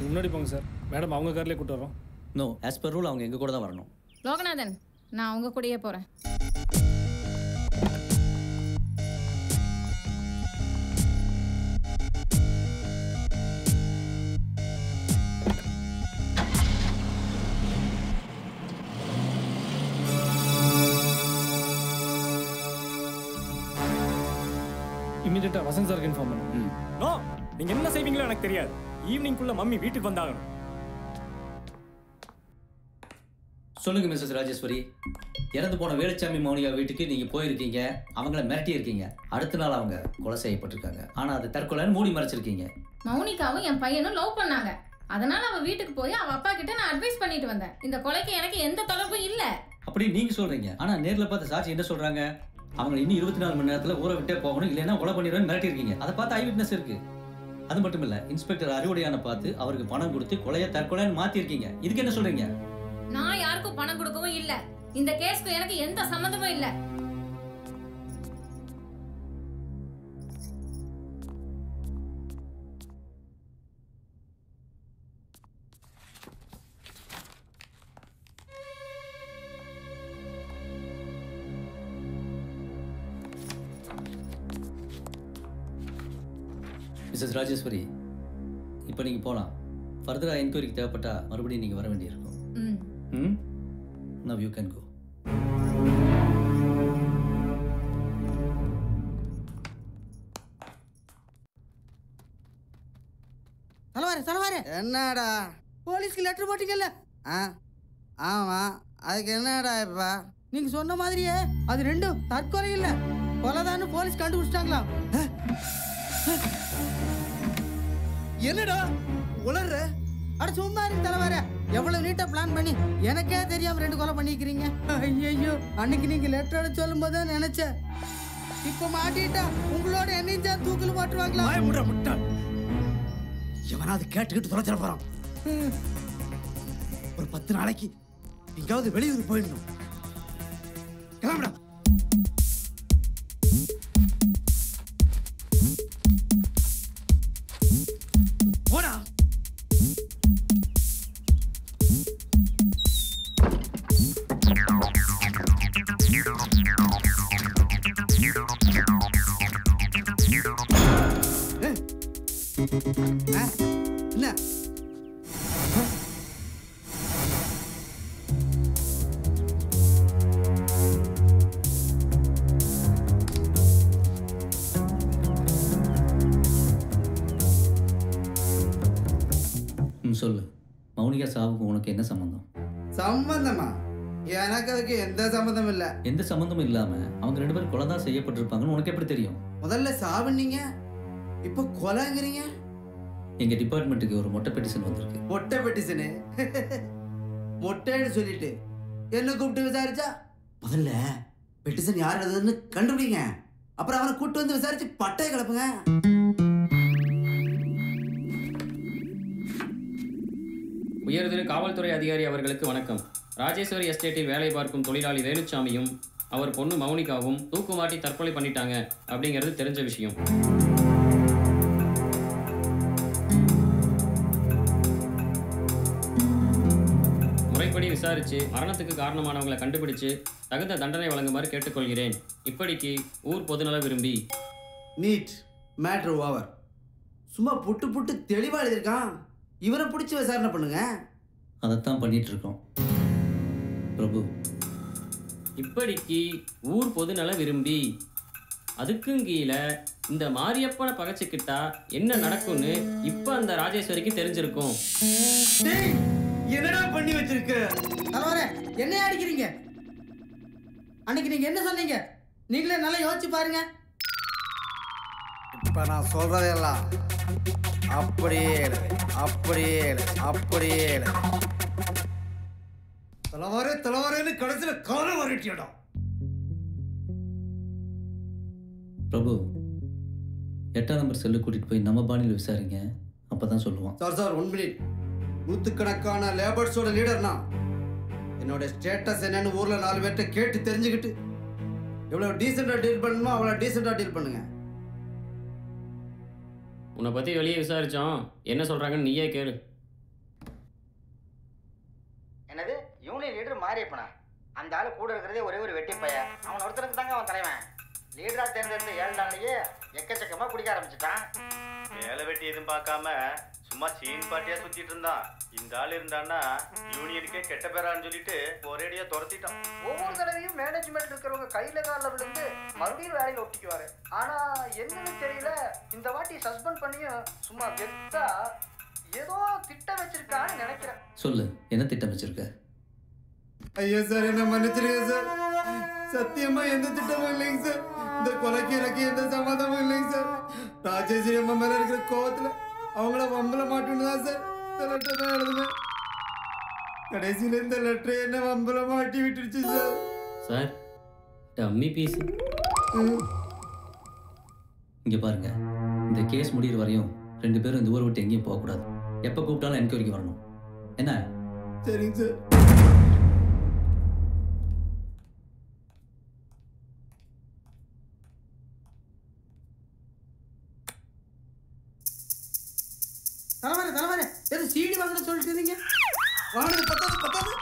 முன்னாடி போங்க சார். மேடம் அவங்க கார்லேயே கூட்டு வரோம். நோ, ஆஸ் பர் ரூல் அவங்க எங்கள் கூட தான் வரணும். லோகநாதன், நான் அவங்க கூடயே போகிறேன். இமீடியட்டா வசந்த் சாருக்கு இன்ஃபார்ம் பண்ணுங்க. நோ, நீங்க என்ன செய்வீங்களோ எனக்கு தெரியாது. ஈவினிங்குள்ள மம்மி வீட்டுக்கு வந்தாகணும். சொல்லுங்க மிஸ்ஸஸ் ராஜேஸ்வரி. இறந்து போன வேலுச்சாமி மௌனியா வீட்டுக்கு நீங்கள் போயிருக்கீங்க, அவங்கள மிரட்டி இருக்கீங்க. அடுத்த நாள் அவங்க கொலை செய்யப்பட்டிருக்காங்க. ஆனால் அது தற்கொலைன்னு மூடி மறைச்சிருக்கீங்க. மௌனிகாவும் என் பையனும் லவ் பண்ணாங்க. அதனால அவ வீட்டுக்கு போய் அவ அப்பா கிட்ட நான் அட்வைஸ் பண்ணிட்டு வந்தேன். இந்த கொலைக்கு எனக்கு எந்த தொடர்பும் இல்ல. அப்படி நீங்க சொல்றீங்க. ஆனா நேர்ல பார்த்த சாட்சி என்ன சொல்றாங்க? அவங்க இன்னும் 24 மணி நேரத்துல ஊரை விட்டே போகணும், இல்லைன்னா கொலை பண்ணிடுவேன்னு மிரட்டி இருக்கீங்க. அதை பார்த்து ஐ விட்னஸ் இருக்கு. அது மட்டும் இல்ல, இன்ஸ்பெக்டர் அறிவுடையான பார்த்து அவருக்கு பணம் கொடுத்து கொலையை தற்கொலைன்னு மாத்தி இருக்கீங்க. இதுக்கு என்ன சொல்றீங்க? நான் யாருக்கும் பணம் கொடுக்கவும் இல்ல. இந்த கேஸ்க்கு எனக்கு எந்த சம்பந்தமும் இல்ல. மிஸ்ஸஸ் ராஜேஸ்வரி, இப்போ நீங்கள் போகலாம். ஃபர்தராக என்கொயரிக்கு தேவைப்பட்டா மறுபடியும் நீங்கள் வர வேண்டியிருக்கும். Now you can go. தலைவாரு என்னடா போலீஸ்க்கு லெட்டர் போட்டீங்கல்ல? ஆமா, அதுக்கு என்னடா இப்ப? நீங்க சொன்ன மாதிரியே அது ரெண்டும் தற்கொலை இல்ல, கொலைதான்னு போலீஸ் கண்டுபிடிச்சிட்டாங்களா? என்னடா உளர்ற? அட சும்மா இருக்கு தலைவர. எவ்வளவு நீட்டா பிளான் பண்ணி எனக்கே தெரியாம 2 கொலை பண்ணிக்கிறீங்க. ஐயோ, அன்னைக்கு நீங்க லெட்டரோட சொல்லும் போது நினைச்சேன். இப்ப மாட்டிட்டா உங்களோட என்னையா தூக்கில போட்டுருவாங்களா? வாய மூடுற முட்டாள். எவனாவது கேட்டுக்கிட்டு தொலைச்சிட போறான். ஒரு 10 நாளைக்கு எங்காவது வெளியூர் போயிடணும். கிளம்புடா. போடா. என்ன சொல்லு, மௌனிகா சாவுக்கு உனக்கு என்ன சம்பந்தம்? சம்பந்தமா? எனக்கு அதுக்கு எந்த சம்பந்தம் இல்ல. எந்த சம்பந்தமும் இல்லாம அவங்க 2 பேரும் கொலை தான் செய்யப்பட்டிருப்பாங்கன்னு உனக்கு எப்படி தெரியும்? முதல்ல சாவுன்னீங்க, இப்போ கொலைங்கிறீங்க. எங்க டிபார்ட்மெண்ட்டுக்கு ஒரு மொட்டை பெட்டிஷன் வந்திருக்கு. மொட்டை பெட்டிஷனு? மொட்டைன்னு சொல்லிட்டு என்ன கூப்பிட்டு விசாரிச்சா? முதல்ல பெட்டிஷன் யார் எழுதுன்னு கண்டுபிடிங்க, அப்புறம் அவனை கூப்பிட்டு வந்து விசாரிச்சு பட்டையை கிளப்புங்க. உயர்திரு காவல்துறை அதிகாரி அவர்களுக்கு வணக்கம். ராஜேஸ்வரி எஸ்டேட்டில் வேலை பார்க்கும் தொழிலாளி வேலுச்சாமியும் அவர் பொண்ணு மௌனிகாவும் தூக்குமாட்டி தற்கொலை பண்ணிட்டாங்க அப்படிங்கிறது தெரிஞ்ச விஷயம். முறைப்படி விசாரித்து மரணத்துக்கு காரணமானவங்களை கண்டுபிடிச்சு தகுந்த தண்டனை வழங்குமாறு கேட்டுக்கொள்கிறேன். இப்படிக்கு ஊர் பொதுநல விரும்பி. NEET matter over. சும்மா புட்டு புட்டு தெளிவாக எழுதியிருக்கான். இவரை பிடிச்சி விசாரணை பண்ணுங்க. அதைத்தான் பண்ணிட்டு இருக்கோம் பிரபு. இப்படிக்கு ஊர் பொதுநல விரும்பி. அதுக்கும் கீழே இந்த மாரியப்பனை பகைச்சிக்கிட்டா என்ன நடக்கும்னு இப்ப அந்த ராஜேஸ்வரிக்கு தெரிஞ்சிருக்கும். என்னடா பண்ணி வச்சிருக்க? தலைவரே, என்ன அடிக்கிறீங்க? அன்னைக்கு நீங்க என்ன சொன்னீங்க? நீங்களே நல்லா யோசிச்சு பாருங்க. இப்ப நான் சொல்றதெல்லாம் அப்படியே அப்படியே அப்படியே தலைவரேன்னு கடைசியில காலம் வரட்டியடா. பிரபு, 8ஆம் நம்பர் செல்லு கூட்டிட்டு போய் நம்ம பாணியில் விசாரிங்க, அப்பதான் சொல்லுவான். Sir 1 minute. நூற்றுக்கணக்கான லேபர்ஸோட லீடர்னா என்னோட ஸ்டேட்டஸ் என்னன்னு ஊர்ல 4 பேர்ட்ட கேட்டு தெரிஞ்சுக்கிட்டு எவ்வளவு டீசெண்டா டீல் பண்ணணுமோ அவ்வளவு டீசெண்டா டீல் பண்ணுங்க. உன்னை பற்றி வெளியே விசாரித்தோம், என்ன சொல்கிறாங்கன்னு நீயே கேளு. என்னது யூனியன் லீடர் மாரியப்பனா? அந்த ஆளு கூட இருக்கிறதே ஒரே ஒரு வெட்டி பையன். அவன் ஒருத்தருக்கு தாங்க அவன் தலைவன். லீடராக தேர்ந்தெடுத்த 7 நாள்லயே எக்கச்சக்கமாக குடிக்க ஆரம்பிச்சுட்டான். வேலை வெட்டி எதுவும் பார்க்காம சும்மா சீன் பாட்டியா சுத்திட்டு இருந்தான். இந்த ஆள் இருந்தான்னா யூனியனுக்கே கெட்ட பேரான்னு சொல்லிட்டு ஒரேடியா துரத்திட்டான். ஒவ்வொரு தடவையும் மேனேஜ்மெண்ட் இருக்கிறவங்க கையில காலில் விழுந்து மறுபடியும் வேலையில் ஒட்டிக்குவாரு. ஆனா என்னன்னு தெரியல, இந்த வாட்டி சஸ்பெண்ட் பண்ணியும் சும்மா கெத்தா ஏதோ திட்டம் வச்சிருக்கான்னு நினைக்கிறேன். சொல்லு, என்ன திட்டம் வச்சிருக்க? ஐயா சார், என்ன மன்னிச்சிருங்க சார். சத்தியமா எந்த திட்டமும் இல்லைங்க சார். இந்த கொலைக்கு எனக்கு எந்த சம்மந்தமும் இல்லைங்க சார். ராஜேஸ்வரி அம்மா மேல இருக்கிற கோவத்துல அவங்கள வம்பல மாட்டேன்னு தான் சார் இந்த லெட்டர் தான் எழுதுனேன். கடைசியில இந்த லெட்டரை என்ன வம்பல மாட்டி விட்டுருச்சு சார். Sir, dummy piece. இங்க பாருங்க, இந்த கேஸ் முடிகிற வரையும் 2 பேரும் இந்த ஊரை விட்டு எங்கேயும் போகக்கூடாது. எப்போ கூப்பிட்டாலும் என்கொயரிக்கு வரணும். என்ன? சரிங்க சார். தலைவரே எது சீடி வாங்க சொல்லிட்டு இருந்தீங்க? வாங்கினது பத்தாது.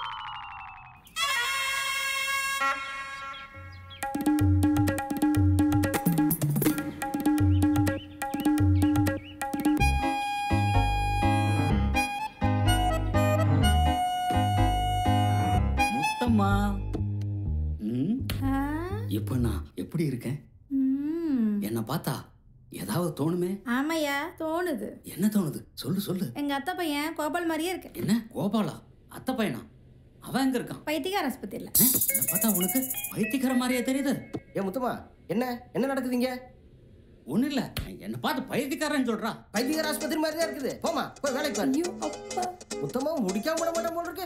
முத்தம்மா, இப்ப நான் எப்படி இருக்கேன்? என்ன பார்த்தா ஏதாவது தோணுமே? ஆமையா, தோணுது. என்ன தோணுது? சொல்லு. எங்க அத்தை பையன் கோபால் மாதிரியே இருக்கு. என்ன கோபாலா? அத்தை பையனா? அவன் எங்க இருக்கான்? பைத்தியக்கார ஆஸ்பத்திரியில. என்ன பார்த்தா உனக்கு பைத்தியக்கார மாதிரியே தெரியுது? ஏன் முத்தம்மா, என்ன நடக்குதுங்க? ஒன்றும் இல்லை, என்னை பார்த்து பைத்தியக்காரன்னு சொல்கிறா. பைத்தியக்கார ஆஸ்பத்திரி மாதிரி தான் இருக்குது. போமா, போய் வேலைக்கு பாரு. ஐயோ அப்பா, மொத்தமாக முடிக்காம விட மாட்டேன் போல இருக்கு.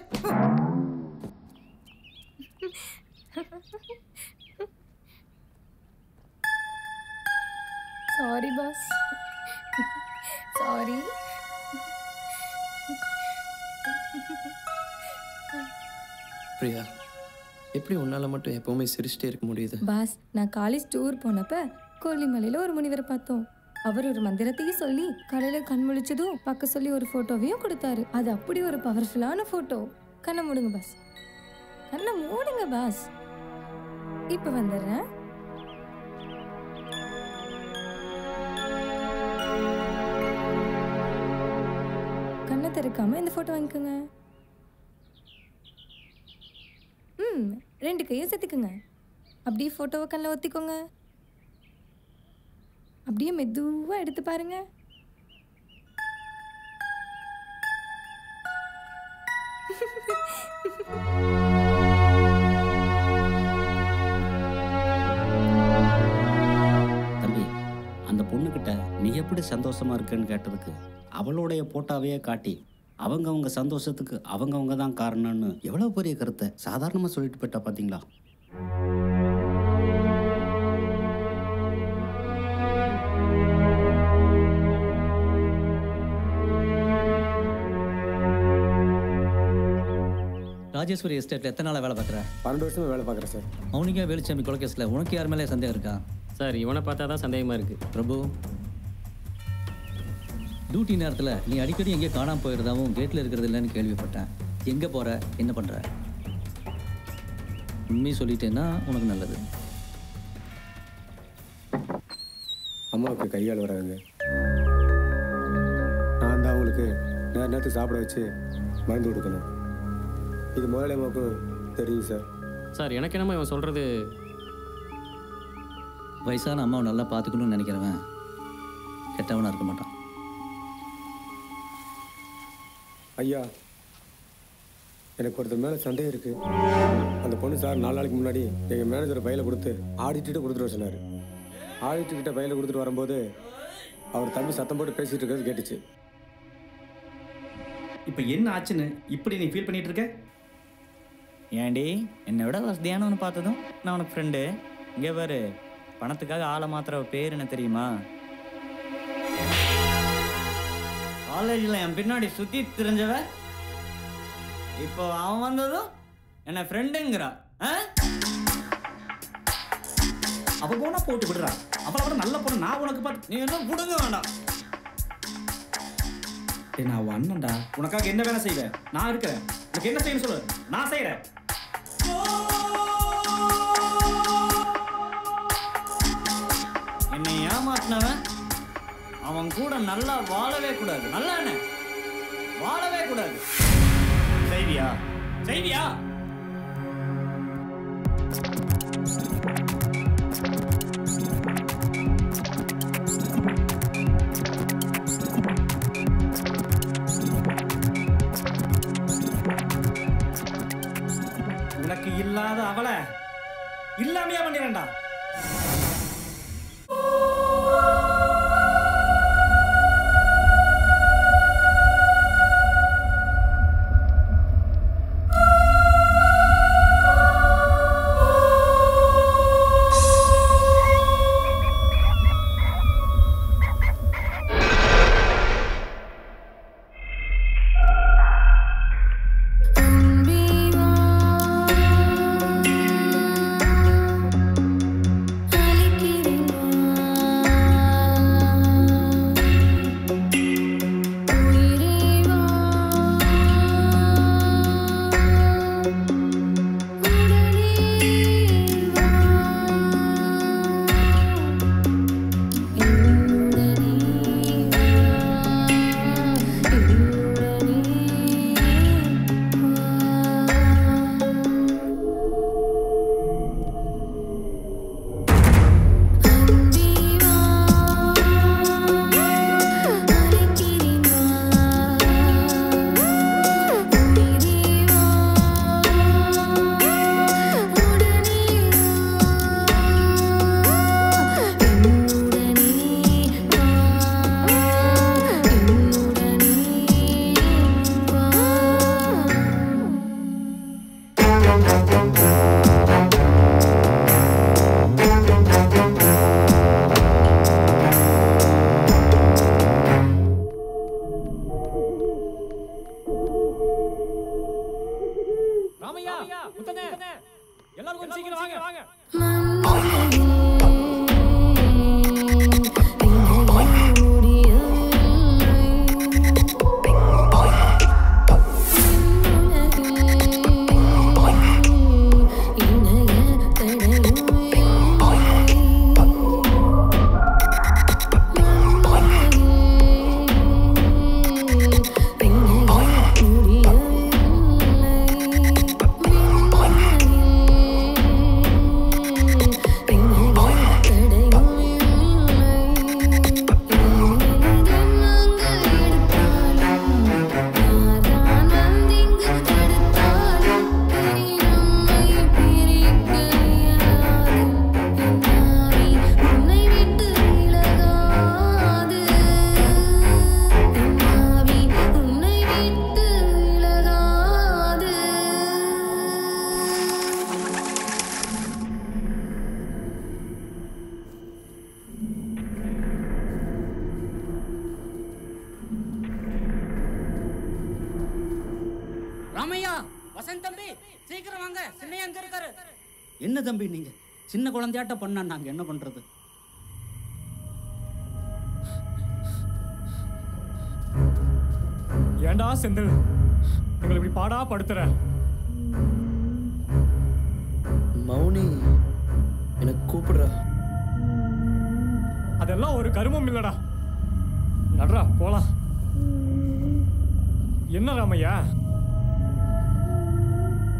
Sorry boss, sorry. பிரியா, எப்படி உன்னால் மட்டும் எப்போவுமே சிரிச்சிட்டே இருக்க முடியுது? பாஸ், நான் காலேஜ் டூர் போனப்ப கொல்லிமலையில் ஒரு முனிவரை பார்த்தோம். அவர் ஒரு மந்திரத்தையும் சொல்லி காலையில் கண் முழிச்சதும் பார்க்க சொல்லி ஒரு ஃபோட்டோவையும் கொடுத்தாரு. அது அப்படி ஒரு பவர்ஃபுல்லான ஃபோட்டோ. கண்ணை மூடுங்க பாஸ், கண்ணை மூடுங்க பாஸ். இப்போ வந்துடுறேன். கண்ணை திறக்காம இந்த ஃபோட்டோ வாங்கிக்கோங்க. 2 கையை சேர்த்துக்குங்க. அப்படியே ஃபோட்டோவை கண்ணில் ஒத்திக்கோங்க. அப்படியே மெதுவாக எடுத்து பாருங்க. தம்பி, அந்த பொண்ணுக்கிட்ட நீ எப்படி சந்தோஷமா இருக்குன்னு கேட்டதுக்கு அவளுடைய போட்டாவையே காட்டி அவங்கவுங்க சந்தோஷத்துக்கு அவங்கவுங்க தான் காரணம்னு எவ்வளோ பெரிய கருத்தை சாதாரணமாக சொல்லிட்டு போயிட்டா பார்த்தீங்களா? ராஜேஸ்வரி எஸ்டேட்டில் எத்தனை நாளாக வேலை பார்க்குறேன்? 12 வருஷமாக வேலை பார்க்குறேன் சார். மௌனிகா வேலுச்சாமி கொலைகேஸில் உனக்கு யார் மேலே சந்தேகம் இருக்கா? சார், இவனை பார்த்தா தான் சந்தேகமாக இருக்குது. பிரபு, டியூட்டி நேரத்தில் நீ அடிக்கடி எங்கேயும் காணாமல் போயிருந்தாவும் கேட்டில் இருக்கிறது இல்லைன்னு கேள்விப்பட்டேன். எங்கே போகிற, என்ன பண்ணுற? உண்மையை சொல்லிட்டேன்னா உனக்கு நல்லது. அம்மாவுக்கு கையால் வராங்க. நான் தான் அவங்களுக்கு நேரத்துக்கு சாப்பிட வச்சு மருந்து கொடுக்கணும். இது முதலாளி அம்மாவுக்கும் தெரியும் சார். சார், எனக்கு என்னமோ இவன் சொல்கிறது, வயசான அம்மாவை நல்லா பார்த்துக்கணும்னு நினைக்கிறவன் கெட்டவனாக இருக்க மாட்டான். ஐயா, எனக்கு ஒருத்தர் மேலே சந்தேகம் இருக்குது. அந்த பொண்ணு சார் 4 நாளைக்கு முன்னாடி எங்கள் மேனேஜர் பையில கொடுத்து ஆடிட்டு கொடுத்துட்டு வர சொன்னார். ஆடிட்டுக்கிட்ட பையில கொடுத்துட்டு வரும்போது அவர் தம்பி சத்தம் போட்டு பேசிகிட்டு இருக்கிறது கேட்டுச்சு. இப்போ என்ன ஆச்சுன்னு இப்படி நீ ஃபீல் பண்ணிட்டு இருக்க? ஏண்டி, என்னை விட வசதியானவனு பார்த்ததும் நான் உனக்கு ஃப்ரெண்டு. இங்கே பாரு, பணத்துக்காக ஆளை மாத்திர பேர் என்ன தெரியுமா? காலேஜில் என் பின்னாடி சுற்றி தெரிஞ்சவ இப்போ அவன் வந்ததும் என்ன ஃப்ரெண்டுங்கிறா. அவ போனா போட்டு விடுறா. அவளை விட நல்ல பொண்ணு நான் உனக்கு பார்த்து. நீ என்ன கொடுங்க வேண்டாம். நான் அண்ணன்டா, உனக்காக என்ன வேலை செய்வேன்? நான் இருக்கிறேன். உனக்கு என்ன செய்யணும் சொல்லு, நான் செய்யறேன். என்னை ஏமாத்தினவன் அவன் கூட நல்லா வாழவே கூடாது. நல்லா என்ன வாழவே கூடாது. செய்வியா? செய்வியா? உனக்கு இல்லாத அவளை இல்லாமையா பண்ணிடா. வசந்த் தம்பி சீக்கிரம் வாங்க, சின்னையா அங்க இருக்காரு. என்ன தம்பி நீங்க சின்ன குழந்தையாட்ட பண்ணா நாங்க என்ன பண்றது? ஏண்டா செந்தில் எங்களை இப்படி பாடா படுத்துற? மௌனி எனக்கு கூப்பிடுறா. அதெல்லாம் ஒரு கருமம் இல்லடா. நடரா போலாம். என்ன ராமையா?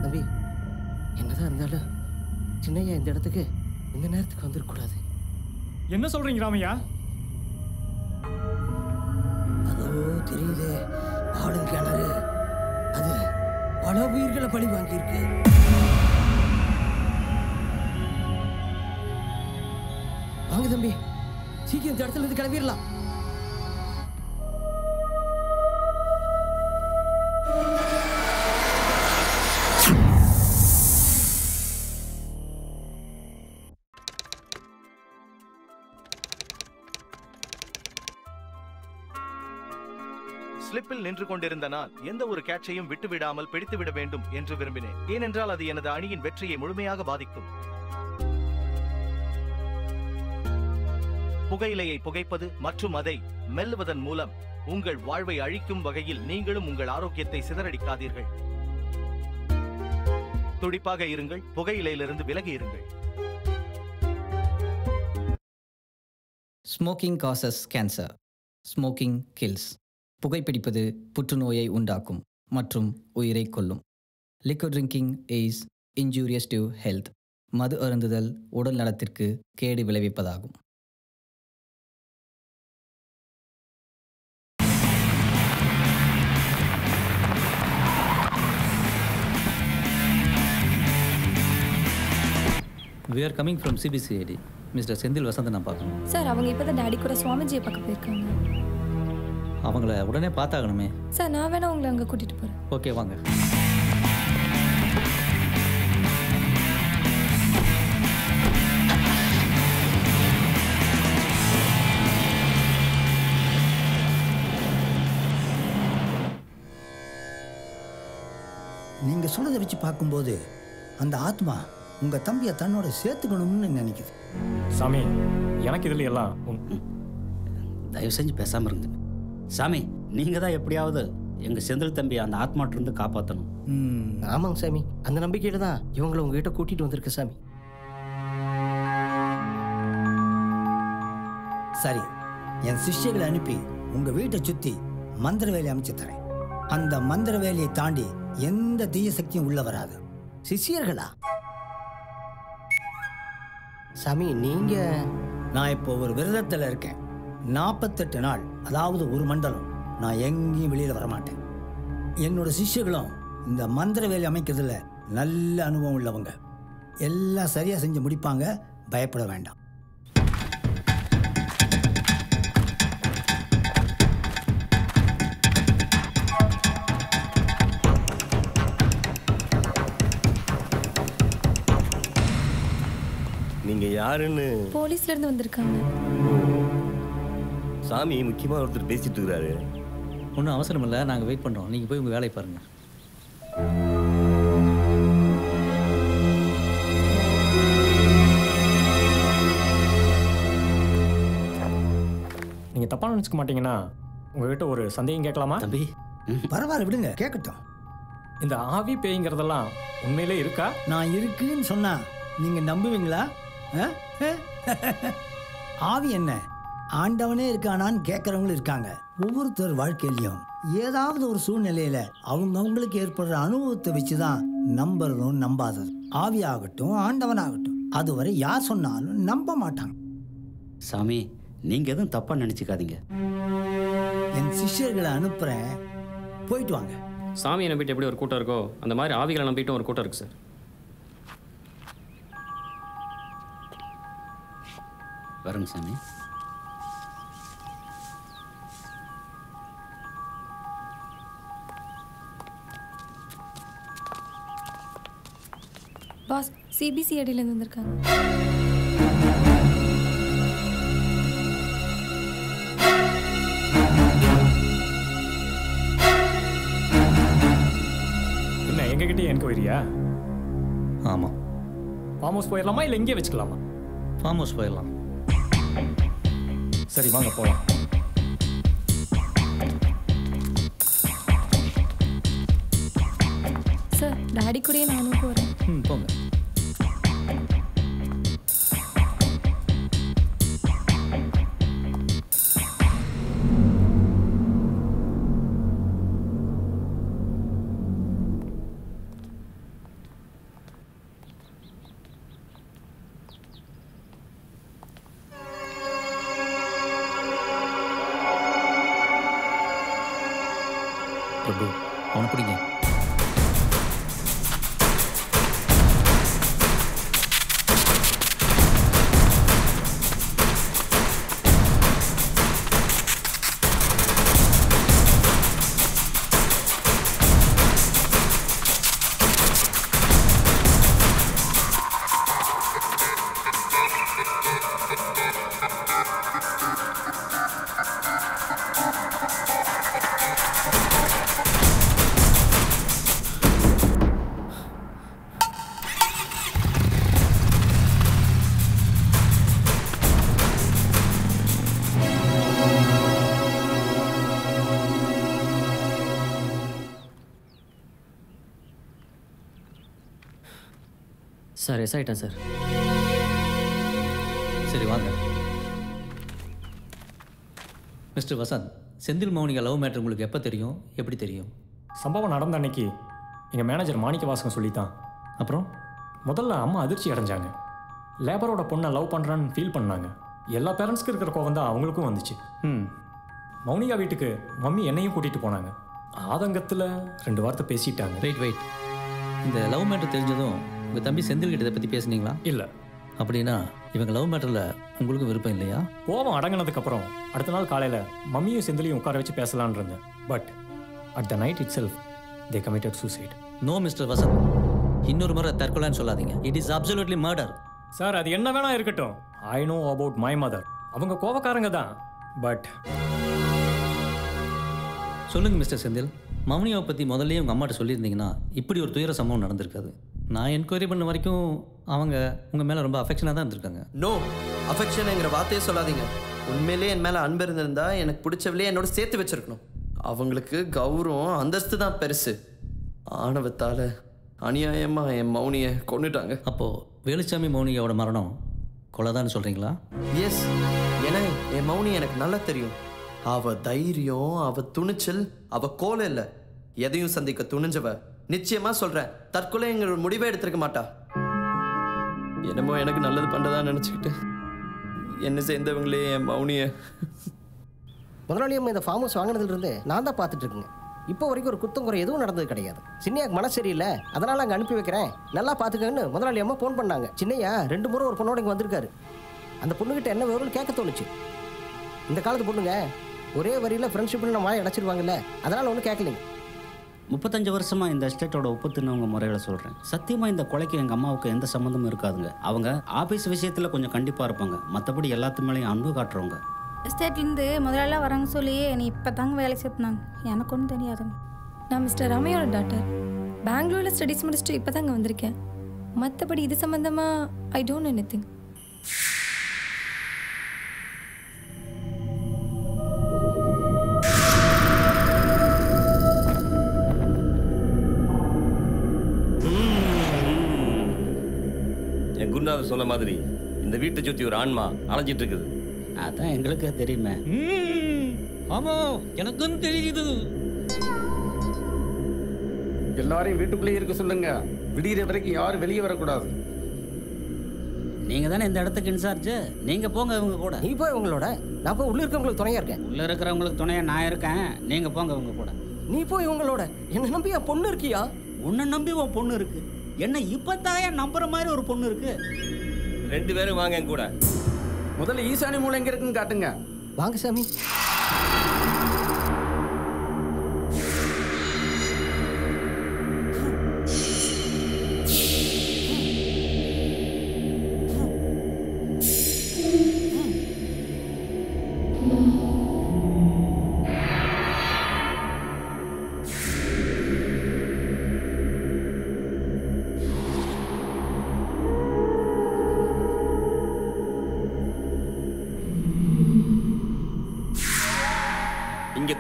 தம்பி என்னதான் இருந்தாலும் சின்னையா இந்த இடத்துக்கு இந்த நேரத்துக்கு வந்துடக்கூடாது. என்ன சொல்றீங்க ராமையா? அதோ தெரியுதே ஆடும் கிணறு, அது பல உயிர்களை பழி வாங்கியிருக்கு. வாங்க தம்பி, சீக்கிரம் இந்த இடத்துல இருந்து கிளம்பிடலாம். ஸ்லிப்பில் நின்று கொண்டிருந்த நான் எந்த ஒரு கேட்சையும் விட்டுவிடாமல் பிடித்துவிட வேண்டும் என்று விரும்பினேன். ஏனென்றால் அது எனது அணியின் வெற்றியை முழுமையாக பாதிக்கும். புகையிலையை புகைப்பது மற்றும் அதை மெல்லுவதன் மூலம் உங்கள் வாழ்வை அழிக்கும் வகையில் நீங்களும் உங்கள் ஆரோக்கியத்தை சிதறடிக்காதீர்கள். துடிப்பாக இருங்கள், புகையிலையிலிருந்து விலகி இருங்கள். Smoking causes cancer. Smoking kills. புகைப்பிடிப்பது புற்றுநோயை உண்டாக்கும் மற்றும் உயிரை கொல்லும். Liquid drinking is injurious to health. மது அருந்துதல் உடல் நலத்திற்கு கேடு விளைவிப்பதாகும். We are coming from CBCID. Mister Senthil Vasanth நான் பார்க்கணும். சார் அவங்க இப்போ தான் டேடி கூட சுவாமிஜியை பார்க்க போயிருக்காங்க. அவங்கள உடனே பார்த்தாகணுமே. சார் நான் வேணா உங்களை அங்கே கூட்டிகிட்டு போகிறேன். ஓகே வாங்க. நீங்கள் சொல்றதை வச்சு பார்க்கும்போது அந்த ஆத்மா உங்கள் தம்பியை தன்னோட சேர்த்துக்கணும்னு நினைக்குது. சாமி எனக்கு இதில் எல்லாம் தயவு செஞ்சு பேசாமல் இருங்க சாமி. நீங்கள் தான் எப்படியாவது எங்கள் செந்தில் தம்பி அந்த ஆத்மாட்டிருந்து காப்பாற்றணும். ஆமாங்க சாமி, அந்த நம்பிக்கையில் தான் இவங்களை உங்ககிட்ட கூட்டிகிட்டு வந்திருக்கு சாமி. சரி, என் சிஷ்யர்களை அனுப்பி உங்கள் வீட்டை சுற்றி மந்திர வேலையை அமைச்சு தரேன். அந்த மந்திர வேலையை தாண்டி எந்த தீய சக்தியும் உள்ள வராது. சிஷ்யர்களா? சாமி நீங்க? நான் இப்போ ஒரு விரதத்தில் இருக்கேன். 48 நாள், அதாவது ஒரு மண்டலம் நான் எங்கேயும் வெளியில் வரமாட்டேன். என்னோட சிஷ்யர்களும் இந்த மந்திர வேலை அமைக்கிறதுல நல்ல அனுபவம் உள்ளவங்க. எல்லாம் சரியாக செஞ்சு முடிப்பாங்க, பயப்பட வேண்டாம். நீங்க யாருன்னு? போலீஸ்ல இருந்து வந்திருக்காங்க. சாமி முக்கியமா ஒருத்தர் பேசிட்டு இருக்காரு. ஒன்றும் அவசரம் இல்லை, நாங்கள் வெயிட் பண்ணுறோம். நீங்கள் போய் உங்கள் வேலையை பாருங்கள். நீங்கள் தப்பாக நினச்சிக்க மாட்டீங்கன்னா உங்ககிட்ட ஒரு சந்தேகம் கேட்கலாமா? தம்பி பரவாயில்ல விடுங்க, கேட்கட்டும். இந்த ஆவி பேய்ங்கிறதெல்லாம் உண்மையிலே இருக்கா? நான் இருக்குன்னு சொன்னா நீங்கள் நம்புவீங்களா? ஆவி என்ன, ஆண்டவனே இருக்கானான்னு கேட்குறவங்களும் இருக்காங்க. ஒவ்வொருத்தர் வாழ்க்கையிலையும் ஏதாவது ஒரு சூழ்நிலையில அவங்களுக்கு ஏற்படுற அனுபவத்தை வச்சுதான் நம்புறதும் நம்பாதது. ஆவி ஆகட்டும் ஆண்டவனாகட்டும், அதுவரை யார் சொன்னாலும் நம்ப மாட்டாங்க. சாமி நீங்கள் எதுவும் தப்பாக நினச்சிக்காதீங்க. என் சிஷ்யர்களை அனுப்புகிறேன், போயிட்டு வாங்க. சாமியை நம்பிட்டு எப்படி ஒரு கூட்டம் இருக்கோ அந்த மாதிரி ஆவிகளை நம்பிட்டும் ஒரு கூட்டம் இருக்கு சார். வரங்க சாமி. பாஸ் சிபிசிஐடிலேருந்து வந்திருக்காங்க. என்ன எங்ககிட்ட என்கொயரியா? ஆமாம். ஃபார்ம் ஹவுஸ் போயிடலாமா இல்லை இங்கே வச்சுக்கலாமா? ஃபார்ம் ஹவுஸ் போயிடலாம். சரி வாங்க போகலாம். சார் டாடி கூடயே நானும் போகிறேன். போங்க. பிரபு அவனை பிடிங்க. சார் எஸ் ஆகிட்டேன் சார். சரி வாங்க. Mister Vasanth, Senthil Mounika love matter உங்களுக்கு எப்போ தெரியும், எப்படி தெரியும்? சம்பவம் நடந்த அன்னைக்கு எங்கள் மேனேஜர் மாணிக்கவாசகம் சொல்லித்தான். அப்புறம் முதல்ல அம்மா அதிர்ச்சி அடைஞ்சாங்க. லேபரோட பொண்ணை லவ் பண்ணுறான்னு ஃபீல் பண்ணாங்க. எல்லா பேரண்ட்ஸ்க்கு இருக்கிற கோவம் தான் அவங்களுக்கும் வந்துச்சு. மௌனிகா வீட்டுக்கு மம்மி என்னையும் கூட்டிகிட்டு போனாங்க. ஆதங்கத்தில் 2 வார்த்தை பேசிட்டாங்க. வெயிட் இந்த லவ் மேட்டர் தெரிஞ்சதும் உங்கள் தம்பி செந்தில் கிட்ட இதை பற்றி பேசுனீங்களா? இல்லை. அப்படின்னா இவங்க லவ் மேட்டரில் உங்களுக்கும் விருப்பம் இல்லையா? கோவம் அடங்கினதுக்கப்புறம் அடுத்த நாள் காலையில் மம்மியும் செந்திலையும் உட்கார வச்சு பேசலான் இருந்தேன். But at the night itself they committed suicide. No mister Vasanth, இன்னொரு முறை தற்கொலைன்னு சொல்லாதீங்க. It is absolutely murder. Sir அது என்ன வேணா இருக்கட்டும். I know about my mother. அவங்க கோவக்காரங்க தான். பட் சொல்லுங்க மிஸ்டர் செந்தில், மௌனியாவை பற்றி முதல்ல உங்கள் அம்மாட்ட சொல்லியிருந்தீங்கன்னா இப்படி ஒரு துயர சம்பவம் நடந்திருக்காது. நான் என்கொயரி பண்ண வரைக்கும் அவங்க உங்கள் மேலே ரொம்ப அஃபெக்ஷனாக தான் இருந்திருக்காங்க. நோ, அஃபெக்ஷனுங்கிற வார்த்தையே சொல்லாதீங்க. உண்மையிலே என் மேலே அன்பு இருந்திருந்தா எனக்கு பிடிச்சவளே என்னோட சேர்த்து வச்சிருக்கணும். அவங்களுக்கு கௌரவம் அந்தஸ்து தான் பெருசு. ஆணவத்தால் அநியாயமாக என் மௌனியை கொண்டுட்டாங்க. அப்போது வேலுச்சாமி மௌனிகாவோட மரணம் கொலைதான்னு சொல்கிறீங்களா? எஸ், ஏன்னா என் மௌனி எனக்கு நல்லா தெரியும். அவ தைரியம், அவ துணிச்சல், அவ கோலை இல்லை. எதையும் சந்திக்க துணிஞ்சவ. நிச்சயமா சொல்றேன், தற்கொலைங்கிற ஒரு முடிவே எடுத்திருக்க மாட்டா. என்னமோ எனக்கு நல்லது பண்றதா நினைச்சுக்கிட்டு என்ன சேர்ந்தவங்களே என் மௌனிய. முதலாளியம்மா இந்த ஃபார்ம் ஹவுஸ் வாங்கினதுலேருந்து நான் தான் பார்த்துட்டு இருக்கேங்க. இப்போ வரைக்கும் ஒரு குத்தம் குறை எதுவும் நடந்தது கிடையாது. சின்னையாக்கு மனசு சரியில்லை, அதனால் அங்கே அனுப்பி வைக்கிறேன், நல்லா பார்த்துக்கன்னு முதலாளியம்மா ஃபோன் பண்ணாங்க. சின்னையா 2 முறை ஒரு பொண்ணோட இங்கே வந்திருக்காரு. அந்த பொண்ணுக்கிட்ட என்ன வரும்னு கேட்க தோணுச்சு. இந்த காலத்து பொண்ணுங்க ஒரே வரியில் ஃப்ரெண்ட்ஷிப்னு நம்ம வாயை அடைச்சிருவாங்கல்ல, அதனால் ஒன்றும் கேட்கலைங்க. 35 வருஷமாக இந்த எஸ்டேட்டோட உப்பு தின்னவங்க முறையில் சொல்கிறேன். சத்தியமாக இந்த கொலைக்கு எங்கள் அம்மாவுக்கு எந்த சம்மந்தமும் இருக்காதுங்க. அவங்க ஆஃபீஸ் விஷயத்தில் கொஞ்சம் கண்டிப்பாக இருப்பாங்க, மற்றபடி எல்லாத்து மேலேயும் அன்பு காட்டுறவங்க. எஸ்டேட்லேருந்து முதலாளிலாம் வராங்க சொல்லி நீ இப்போ தாங்க வேலை சேர்த்துனாங்க. எனக்கு ஒன்றும் தெரியாதுங்க. நான் மிஸ்டர் ரமையோட டாக்டர். பெங்களூரில் ஸ்டடீஸ் முடிச்சுட்டு இப்போ தாங்க வந்திருக்கேன். மற்றபடி இது சம்மந்தமாக ஐ டோன்ட் எனிதிங். என் குருநாதர் சொன்ன மாதிரி இந்த வீட்டை சுற்றி ஒரு ஆன்மா அலைஞ்சிட்டு இருக்குது. அதான் எங்களுக்கே தெரியுமே. ஆமா, எனக்கும் தெரியுது. எல்லாரையும் வீட்டுக்குள்ளே இருக்க சொல்லுங்க. விடிகிற வரைக்கும் யாரும் வெளியே வரக்கூடாது. நீங்கள் தானே இந்த இடத்துக்கு இன்சார்ஜ், நீங்கள் போங்க இவங்க கூட. நீ போய் உங்களோட, நான் போய் உள்ளே இருக்கிறவங்களுக்கு துணையாக இருக்கேன். உள்ளே இருக்கிறவங்களுக்கு துணையாக நான் இருக்கேன், நீங்கள் போங்க இவங்க கூட. நீ போய் உங்களோட. என்னை நம்பி என் பொண்ணு இருக்கியா? உன்னை நம்பி உன் பொண்ணு இருக்கு. என்ன இப்போ தாயா நம்புற மாதிரி ஒரு பொண்ணு இருக்கு. 2 பேரும் வாங்க என் கூட. முதல்ல ஈசானி மூளை எங்க இருக்குன்னு காட்டுங்க. வாங்க சாமி.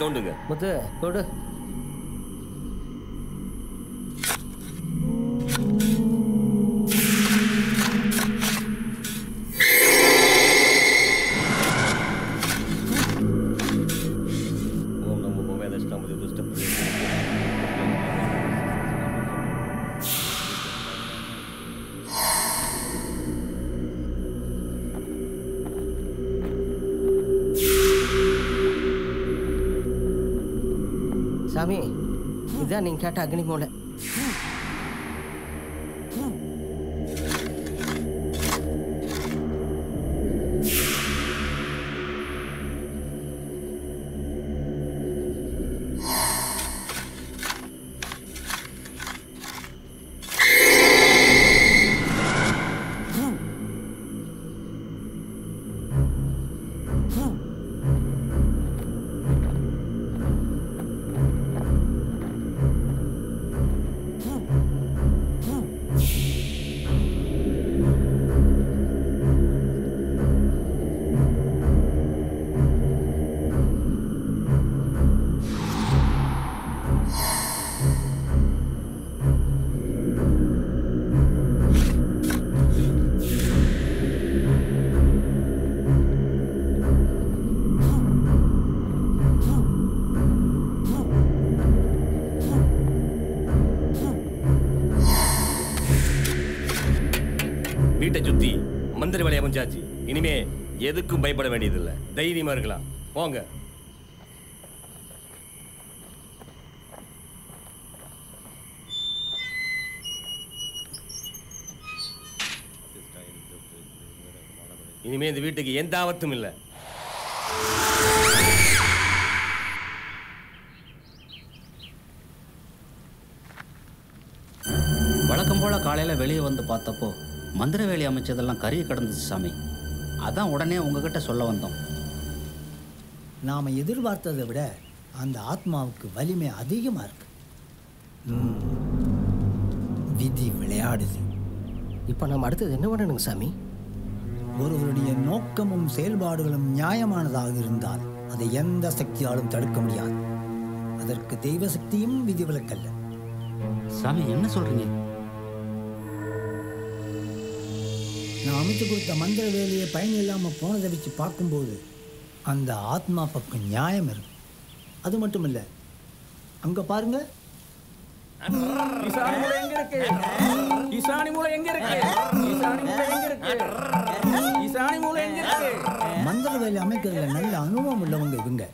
தோண்டுங்க. முத்து கொடு. ஓம் நமோ பகவதஷ்டாமதி துஷ்டம். சாமி, இதுதான் நீங்க கேட்ட அக்னி மூலை. வீட்டை சுத்தி மந்திர வேலையை அமைஞ்சாச்சு. இனிமே எதுக்கும் பயப்பட வேண்டியதில்லை. தைரியமா இருக்கலாம். போங்க. இனிமே இந்த வீட்டுக்கு எந்த ஆபத்தும் இல்லை. வழக்கம் போல் காலையில் வெளியே வந்து பார்த்தப்போ மந்திர வேலி அமைச்சதெல்லாம் கரிய கிடந்துச்சு சாமி. அதான் உடனே உங்ககிட்ட சொல்ல வந்தோம். நாம் எதிர்பார்த்ததை விட அந்த ஆத்மாவுக்கு வலிமை அதிகமாக இருக்கு. விதி விளையாடுது. இப்போ நம்ம அடுத்தது என்ன பண்ணணுங்க சாமி? ஒருவருடைய நோக்கமும் செயல்பாடுகளும் நியாயமானதாக இருந்தால் அதை எந்த சக்தியாலும் தடுக்க முடியாது. அதற்கு தெய்வ சக்தியும் விதிவிலக்கல்ல. சாமி என்ன சொல்றீங்க? நான் அமைத்து கொடுத்த மந்திர வேலையை பயன் இல்லாமல் போனதை வச்சு பார்க்கும்போது அந்த ஆத்மா பக்கம் நியாயம் இருக்கு. அது மட்டும் இல்லை, அங்கே பாருங்க, ஈசானி மூலை எங்க இருக்கு? ஈசானி மூலை எங்க இருக்கு? ஈசானி மூலை எங்க இருக்கு? ஈசானி மூலை எங்க இருக்கு? மந்திர வேலை அமைக்கிறதுல நல்ல அனுபவம் உள்ளவங்க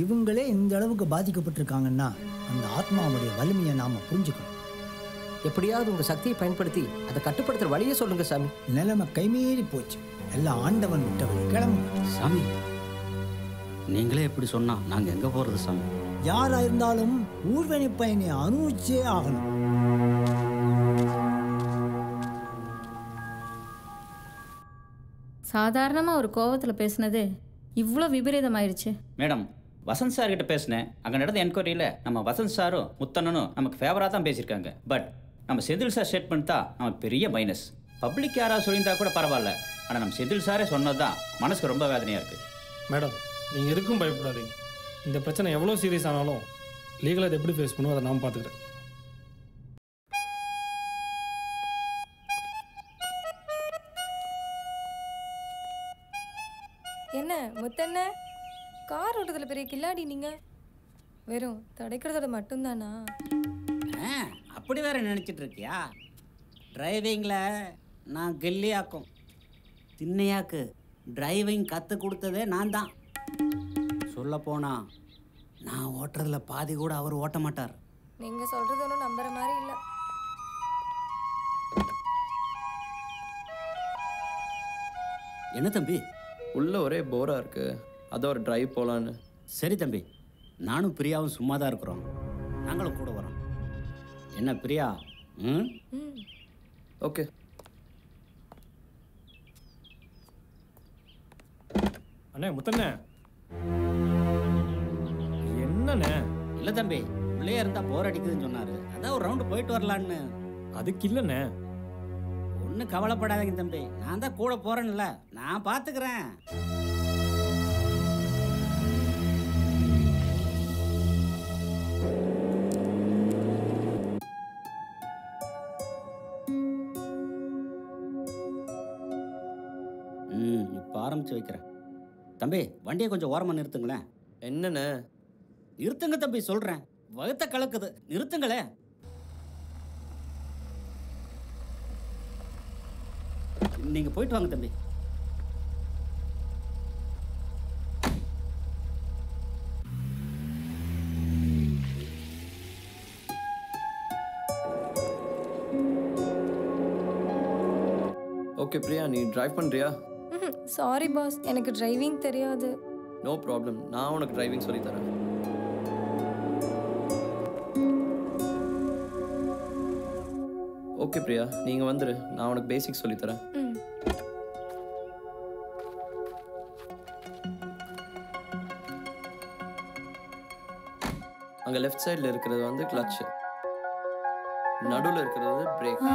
இவங்களே இந்த அளவுக்கு பாதிக்கப்பட்டிருக்காங்கன்னா அந்த ஆத்மாவுடைய வலிமையை நாம புரிஞ்சுக்கணும். எப்படியாவது உங்க சக்தியை பயன்படுத்தி அதை கட்டுப்படுத்துற வழியை சொல்லுங்க சாமி. நிலைமை கைமீறி போச்சு. எல்லாம் ஆண்டவன் விட்டவன். கிளம்பு சாமி. நீங்களே எப்படி சொன்னா நாங்க எங்க போறது சாமி? யாரா இருந்தாலும் ஊர்வனை பயனை அனுபவிச்சே ஆகணும். சாதாரணமாக ஒரு கோவத்தில் பேசுனது இவ்வளோ விபரீதமாயிருச்சு. மேடம், வசந்த் சார் கிட்ட பேசினேன். அங்கே நடந்த என்கொயரியில் நம்ம வசந்த் சாரும் முத்தண்ணனும் நமக்கு ஃபேவராக தான் பேசியிருக்காங்க. பட் நம்ம செந்தில் சார் ஸ்டேட்மெண்ட் தான் நமக்கு பெரிய மைனஸ். பப்ளிக் யாராவது சொல்லியிருந்தா கூட பரவாயில்ல, ஆனால் நம்ம செந்தில் சாரே சொன்னது தான் மனசுக்கு ரொம்ப வேதனையாக இருக்குது. மேடம், நீங்கள் எதுக்கும் பயப்படாதீங்க. இந்த பிரச்சனை எவ்வளோ சீரியஸ் ஆனாலும் லீகலாக அதை எப்படி ஃபேஸ் பண்ணுவோம் அதை நான் பார்த்துக்கிறேன். என்ன முத்தண்ண, கார் ஓட்டத்தில் பெரிய கில்லாடி நீங்கள். வெறும் தடைக்கிறதோட மட்டும்தானா? அப்படி வேற நினச்சிட்டு இருக்கியா? டிரைவிங்கில் நான் கெல்லியாக்கும். திண்ணையாக்கு டிரைவிங் கற்றுக் கொடுத்ததே நான் தான். சொல்லப்போனா நான் ஓட்டுறதுல பாதி கூட அவர் ஓட்ட மாட்டார். நீங்கள் சொல்கிறது ஒன்றும் நம்புற மாதிரி இல்லை. என்ன தம்பி? உள்ள ஒரே போரா இருக்கு, அதை ஒரு டிரைவ் போலான்னு. சரி தம்பி, நானும் பிரியாவும் சும்மா தான் இருக்கிறோம். நாங்களும் கூட வரோம். என்ன பிரியா? ம், ஓகே. அண்ணே முத்தண்ணே, என்னண்ணே? இல்லை தம்பி, உள்ளே இருந்தால் போர் அடிக்குதுன்னு சொன்னார். அதான் ஒரு ரவுண்டு போயிட்டு வரலான்னு. அதுக்கு இல்லைண்ணே. ஒன்றும் கவலைப்படாதீங்க தம்பி, நான் தான் கூட போகிறேன்ல, நான் பார்த்துக்கிறேன். ஆரம்பித்து வைக்கிறேன். தம்பி வண்டியை கொஞ்சம் ஓரமாக நிறுத்துங்களேன். என்னண்ணே? நிறுத்துங்க தம்பி சொல்கிறேன். வகுத்த கலக்குது, நிறுத்துங்களே. நீங்கள் போயிட்டு வாங்க தம்பி. ஓகே பிரியா, நீ டிரைவ் பண்ணுறியா? சாரி பாஸ், எனக்கு டிரைவிங் தெரியாது. நோ ப்ராப்ளம், நான் உனக்கு டிரைவிங் சொல்லித்தரேன். ஓகே பிரியா, நீங்கள் வந்துரு, நான் உனக்கு பேசிக்ஸ் சொல்லித்தரேன். அங்கே லெஃப்ட் சைடில் இருக்கிறது வந்து கிளட்ச், நடுவில் இருக்கிறது பிரேக்.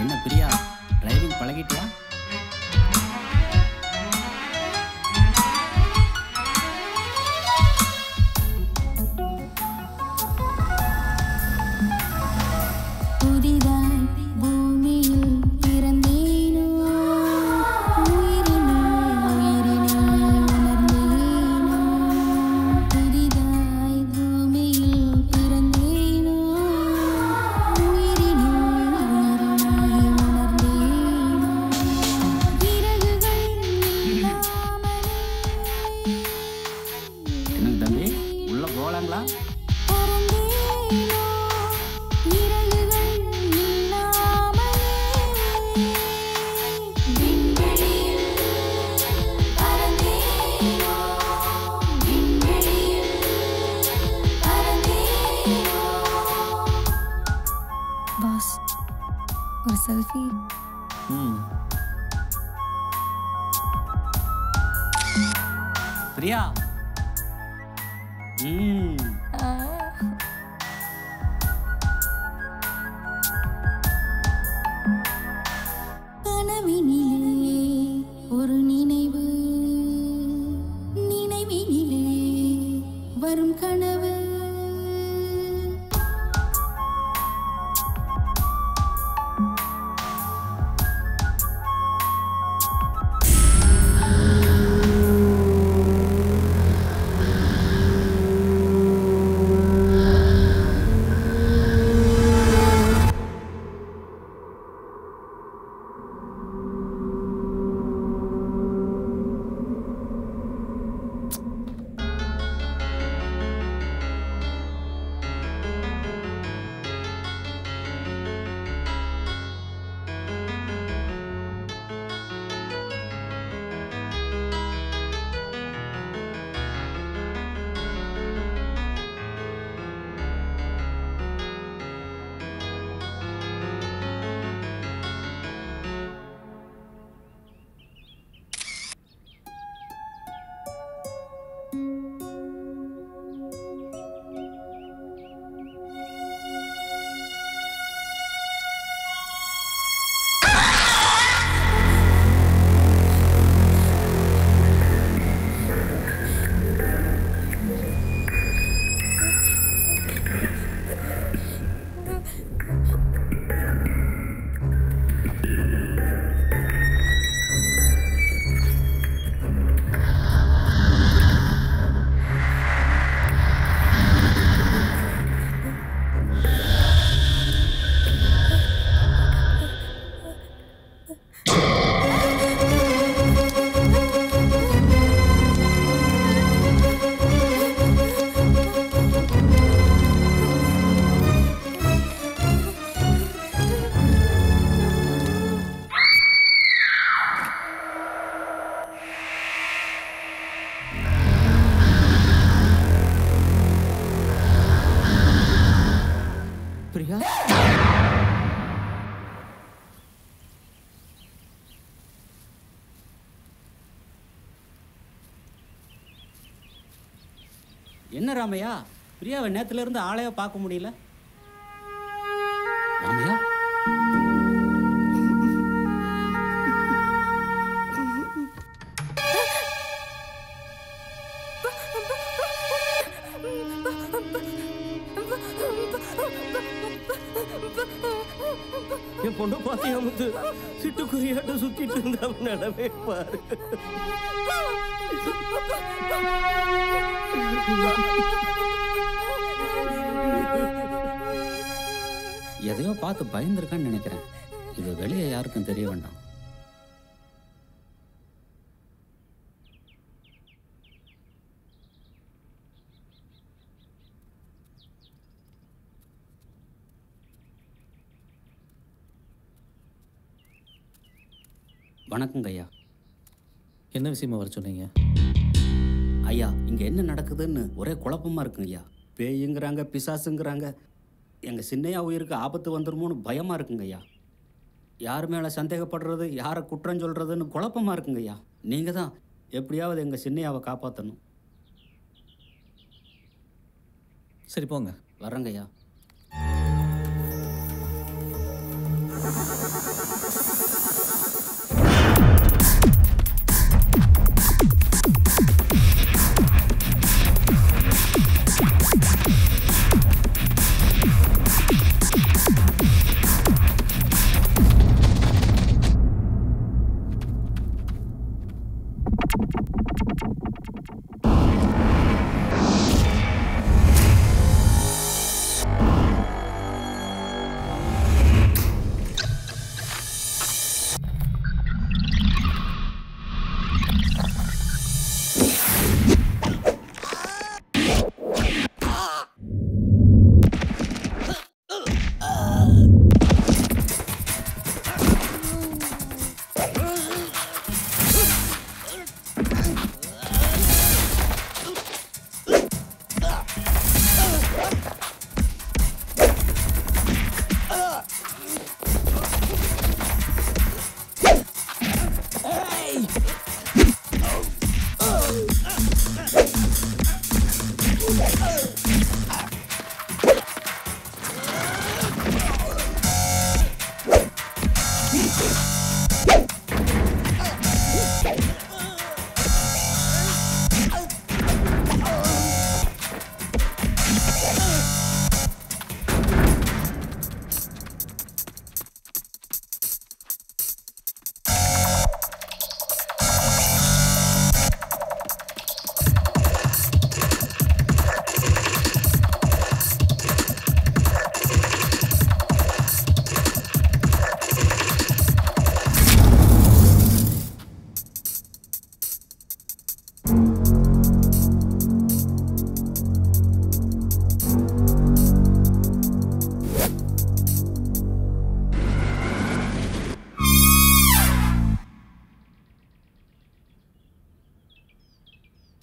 என்ன பிரியா, டிரைவிங் பழகிட்டியா? பாஸ், ஒரு செல்ஃபி. பிரியா, கனவினிலே ஒரு நினைவு, நினைவினிலே வரும் கனவு. என்ன ராமையா, பிரியாவை நேத்துல இருந்து ஆளையா பார்க்க முடியல? ராமையா, என் பொண்ணு பாத்தியா முத்து, சிட்டுக்குருவியாட்டம் சுத்திட்டு இருந்தா நிலவே பாரு. எதையோ பார்த்து பயந்துருக்கான்னு நினைக்கிறேன். இது வெளியே யாருக்கும் தெரிய வேண்டாம். வணக்கங்க ஐயா. என்ன விஷயமா வர சொன்னீங்க? ஐயா, இங்க என்ன நடக்குதுன்னு ஒரே குழப்பமா இருக்குங்க ஐயா. பேயுங்கிறாங்க, பிசாசுங்கிறாங்க. எங்க சின்னையா உயிருக்கு ஆபத்து வந்துருமோன்னு பயமா இருக்குங்க ஐயா. யார் மேல சந்தேகப்படுறது, யாரை குற்றம் சொல்றதுன்னு குழப்பமா இருக்குங்க ஐயா. நீங்க தான் எப்படியாவது எங்க சின்னையாவை காப்பாற்றணும். சரி போங்க. வர்றேங்க ஐயா.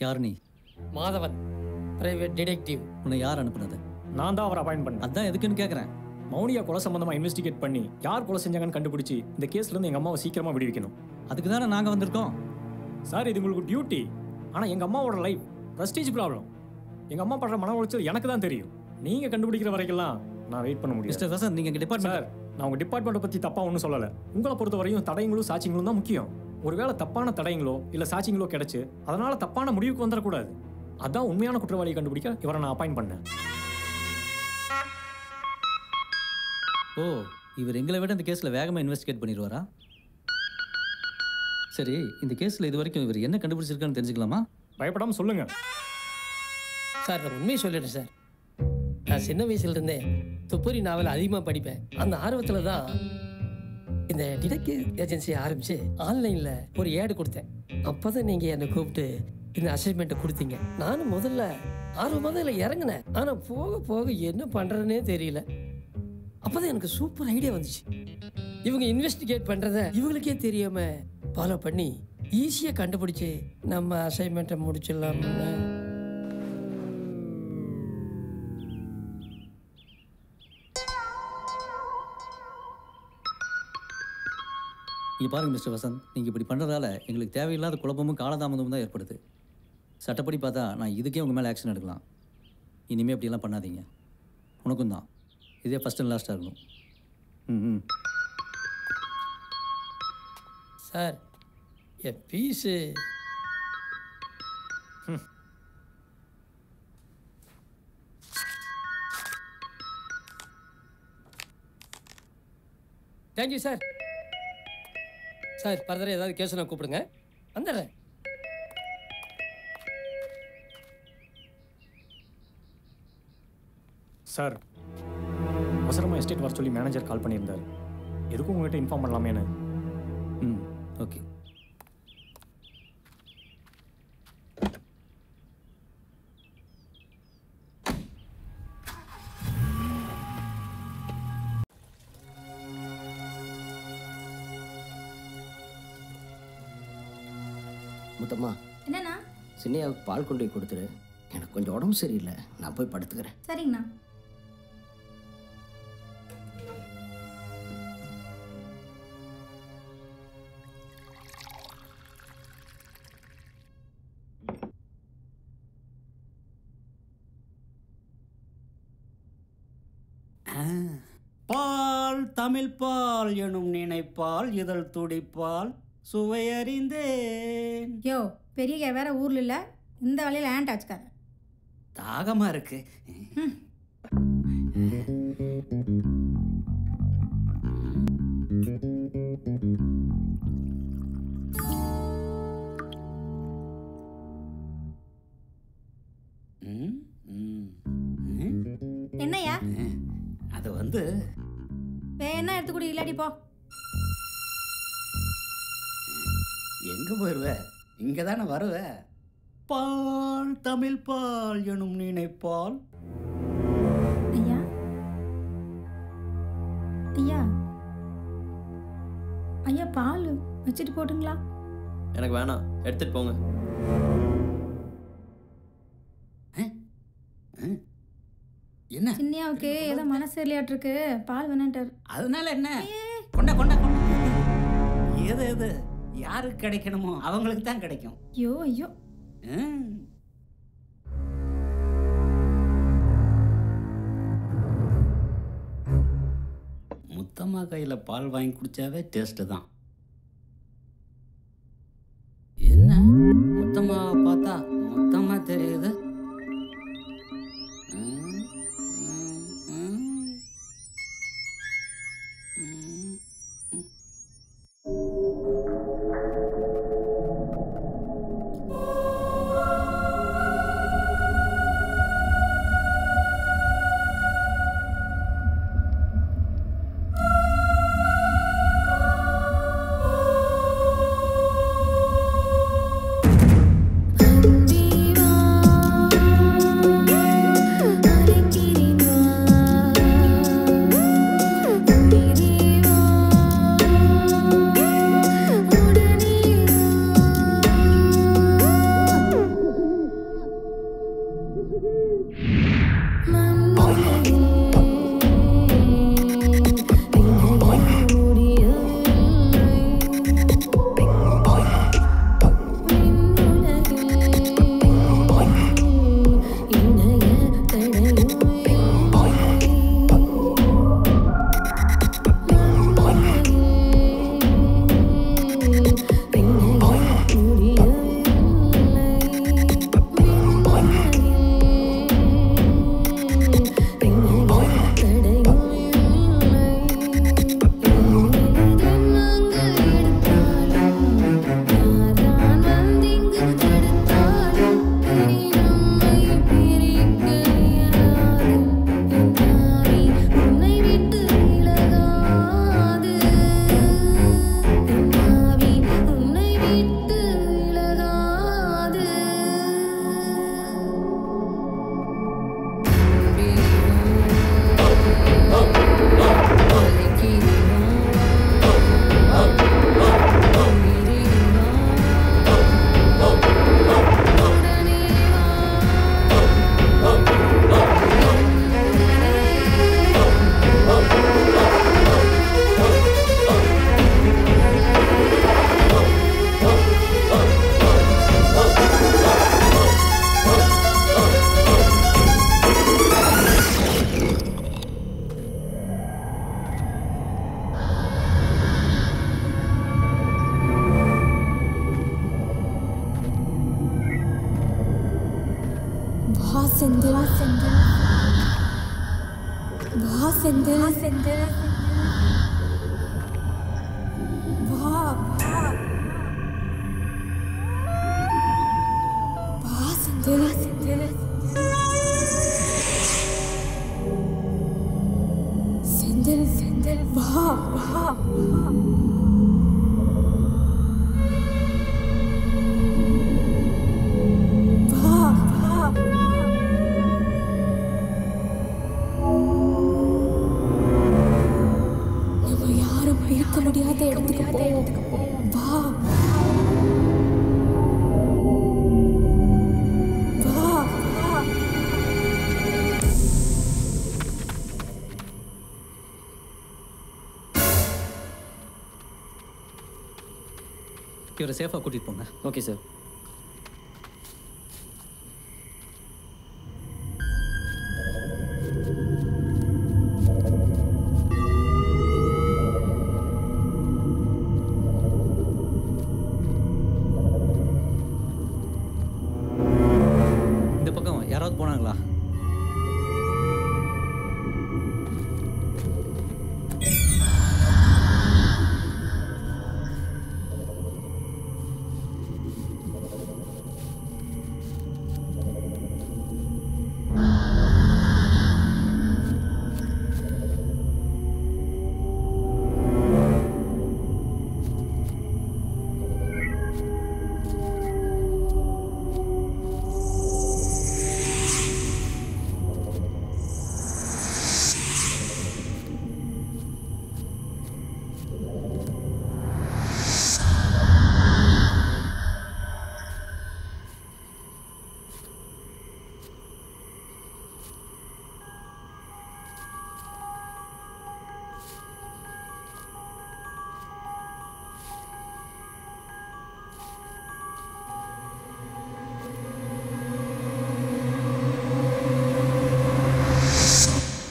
யார் நீ? Madhavan, private detective. உன்னை யார் அனுப்புனது? நான் தான் அவரை அப்பாயிண்ட் பண்ணேன். அதான் எதுக்குன்னு கேட்குறேன். மௌனியா கொலை சம்பந்தமா இன்வெஸ்டிகேட் பண்ணி யார் கொலை செஞ்சாங்கன்னு கண்டுபிடிச்சி இந்த கேஸ்ல இருந்து எங்க அம்மாவை சீக்கிரமா விடுவிக்கணும். அதுக்கு தானே நாங்க வந்திருக்கோம். சார், இது உங்களுக்கு டியூட்டி. ஆனா எங்க அம்மாவோட லைஃப் பிரஸ்டீஜ் ப்ராப்ளம். எங்க அம்மா படுற மன உளைச்சல் எனக்கு தான் தெரியும். நீங்க கண்டுபிடிக்கிற வரைக்கெல்லாம் நான் வெயிட் பண்ண முடியும். மிஸ்டர் வசந்த், நீங்க டிபார்ட்மெண்ட். சார், நான் உங்க டிபார்ட்மெண்ட்டை பத்தி தப்பா ஒன்றும் சொல்லலை. உங்களை பொறுத்த வரையும் தடயங்களும் சாட்சியங்களும் தான் முக்கியம். ஒருவேளை தப்பான தடயங்களோ இல்ல சாட்சியங்களோ கிடைச்சு அதனால தப்பான முடிவுக்கு வந்துடக்கூடாது. அதான் உண்மையான குற்றவாளியை கண்டுபிடிக்க இவரை நான் அப்பாயிண்ட் பண்ணேன். ஓ, இவர் எங்களை விட இந்த கேஸில் வேகமாக இன்வெஸ்டிகேட் பண்ணிடுவாரா? சரி, இந்த கேஸில் இது வரைக்கும் இவர் என்ன கண்டுபிடிச்சிருக்கான்னு தெரிஞ்சுக்கலாமா? பயப்படாமல் சொல்லுங்க சார். நான் உண்மையை சொல்லிடுறேன் சார். நான் சின்ன வயசுலேருந்தே துப்பறி நாவல் அதிகமாக படிப்பேன். அந்த ஆர்வத்தில் தான் இந்த டிடெக்டிவ் ஏஜென்சியை ஆரம்பித்து ஆன்லைனில் ஒரு ஏடு கொடுத்தேன். அப்போ தான் நீங்கள் என்னை கூப்பிட்டு இந்த அசைன்மெண்ட்டை கொடுத்தீங்க. நானும் முதல்ல ஆர்வமாக தான் இதில் இறங்கினேன். ஆனால் போக போக என்ன பண்ணுறதுனே தெரியல. அப்போ தான் எனக்கு சூப்பர் ஐடியா வந்துச்சு. இவங்க இன்வெஸ்டிகேட் பண்ணுறத இவங்களுக்கே தெரியாமல் ஃபாலோ பண்ணி ஈஸியாக கண்டுபிடிச்சி நம்ம அசைன்மெண்ட்டை முடிச்சிடலாம்னு. இங்கே பாருங்கள் மிஸ்டர் வசந்த், நீங்கள் இப்படி பண்ணுறதால எங்களுக்கு தேவையில்லாத குழப்பமும் காலதாமதமும் தான் ஏற்படுது. சட்டப்படி பார்த்தா நான் இதுக்கே உங்கள் மேலே ஆக்ஷன் எடுக்கலாம். இனிமேல் அப்படியெல்லாம் பண்ணாதீங்க. உனக்கும் தான் இதே ஃபஸ்ட் அண்ட் லாஸ்ட்டாக இருக்கணும். ம். சார் என் ஃபீஸு தேங்க்யூ சார். சார் ஃபர்தராக ஏதாவது கேஸ் நான் கூப்பிடுங்க, வந்துடுறேன். சார், அவசரமாக எஸ்டேட் வர சொல்லி மேனேஜர் கால் பண்ணியிருந்தார். எதுக்கும் உங்கள்கிட்ட இன்ஃபார்ம் பண்ணலாமேன்னு. ம், ஓகே. முத்தம்மா, என்னண்ணா? சின்னையாவுக்கு பால் கொண்டு போய் கொடுத்துரு. எனக்கு கொஞ்சம் உடம்பு சரியில்லை, நான் போய் படுத்துக்கிறேன். சரிங்கண்ணா. பால் தமிழ் பால் எனும் நினைப்பால் இதழ் துடிப்பால் சுவையறிந்தேன். யோ பெரிய வேற ஊர்ல இல்ல, இந்த வேலையில ஏன்ட் ஆச்சுக்காத. தாகமா இருக்கு. என்னையா? அது வந்து வேணா எடுத்து குடி, இல்லாடி போ. எங்க போயிருவ? இங்க தானே வருவ. பால் தமிழ் பால் எனும் நினைப்பால். ஐயா ஐயா ஐயா, பால் வச்சுட்டு போட்டுங்களா? எனக்கு வேணாம், எடுத்துட்டு போங்க. என்ன சின்னியாவுக்கு ஏதோ மனசு இல்லையாட்டு இருக்கு, பால் வேணான்ட்டார். அதனால என்ன? கொண்ட கொண்ட கொண்ட. எது எது யாருக்கு கிடைக்கணுமோ அவங்களுக்கு தான் கிடைக்கும். ஐயோ ஐயோ. முத்தம்மா கையில் பால் வாங்கி குடிச்சாவே டேஸ்ட்டு தான். என்ன முத்தம்மாவை பார்த்தா மொத்தமா தெரியுது. செந்தில் வா செந்தில் வா வா செந்தில் செந்தில் வா வா இருக்க முடியாத இடத்துக்கு போவோம். வா வா வா. இவரை சேஃபாக கூட்டிகிட்டு போங்க. Okay sir. யாராவது போனாங்களா?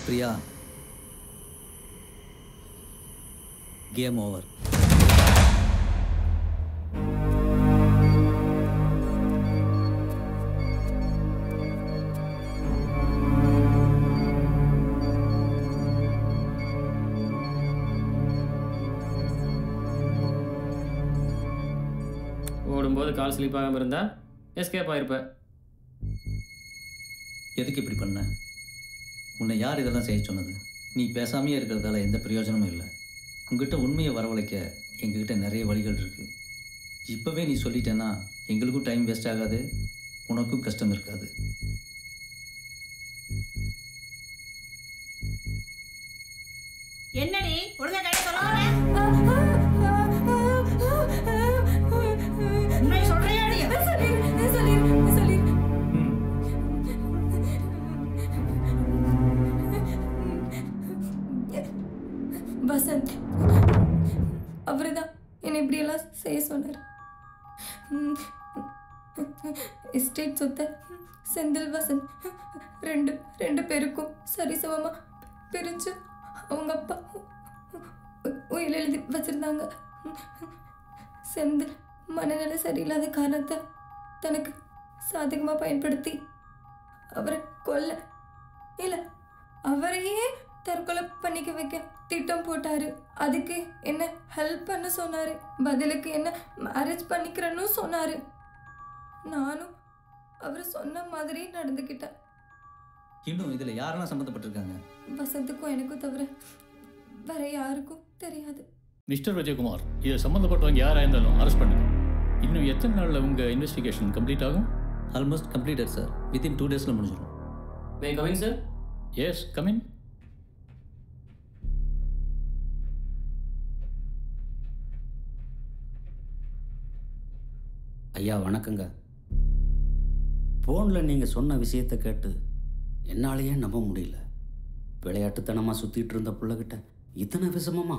Priya, game over. ஓடும்போது கால் ஸ்லிப் ஆகாமல் இருந்தா எஸ்கேப் ஆயிருப்ப. எதுக்கு இப்படி பண்ண? உன்னை யார் இதெல்லாம் செய்ய சொன்னது? நீ பேசாமையே இருக்கிறதால எந்த பிரயோஜனமும் இல்லை. உங்ககிட்ட உண்மையை வரவழைக்க எங்ககிட்ட நிறைய வழிகள் இருக்குது. இப்போவே நீ சொல்லிட்டேன்னா எங்களுக்கும் டைம் வேஸ்ட் ஆகாது, உனக்கும் கஷ்டம் இருக்காது. என்னடி ஒழுங்கா கேட்ட சொல்லுங்க. உண்மை சொல்றியாடி? வசந்த் அவரு தான் என்னை இப்படியெல்லாம் செய்ய சொன்னார். எஸ்டேட் சொத்தை செந்தில் வசந்த் ரெண்டு பேருக்கும் சரிசமமாக பிரிஞ்சு அவங்க அப்பா உயிர் எழுதி வச்சிருந்தாங்க. செந்தில் மனநிலை சரியில்லாத காரணத்தை தனக்கு சாதகமாக பயன்படுத்தி அவரை கொல்ல இல்லை அவரையே தற்கொலை பண்ணிக்க வைக்க திட்டம் போட்டாரு. அதுக்கு என்ன ஹெல்ப் பண்ண சொன்னாரு, பதிலுக்கு என்ன மேரேஜ் பண்ணிக்கிறேன்னு சொன்னாரு. நானும் அவர் சொன்ன மாதிரி நடந்துக்கிட்டேன். இன்னும் இதில் யாரெல்லாம் சம்மந்தப்பட்டிருக்காங்க? வசந்துக்கும் எனக்கும் தவிர வேற யாருக்கும் தெரியாது. மிஸ்டர் விஜயகுமார், இதில் சம்மந்தப்பட்டவங்க யாராக இருந்தாலும் அரெஸ்ட் பண்ணுங்க. இன்னும் எத்தனை நாளில் உங்கள் இன்வெஸ்டிகேஷன் கம்ப்ளீட் ஆகும்? Almost completed sir. Within 2 days முடிஞ்சிடும். May come in sir? Yes, come in. ஐயா வணக்கங்க. ஃபோனில் நீங்கள் சொன்ன விஷயத்தை கேட்டு என்னாலேயே நம்ப முடியல. விளையாட்டுத்தனமாக சுற்றிட்டு இருந்த பிள்ளைகிட்ட இத்தனை விஷமமா?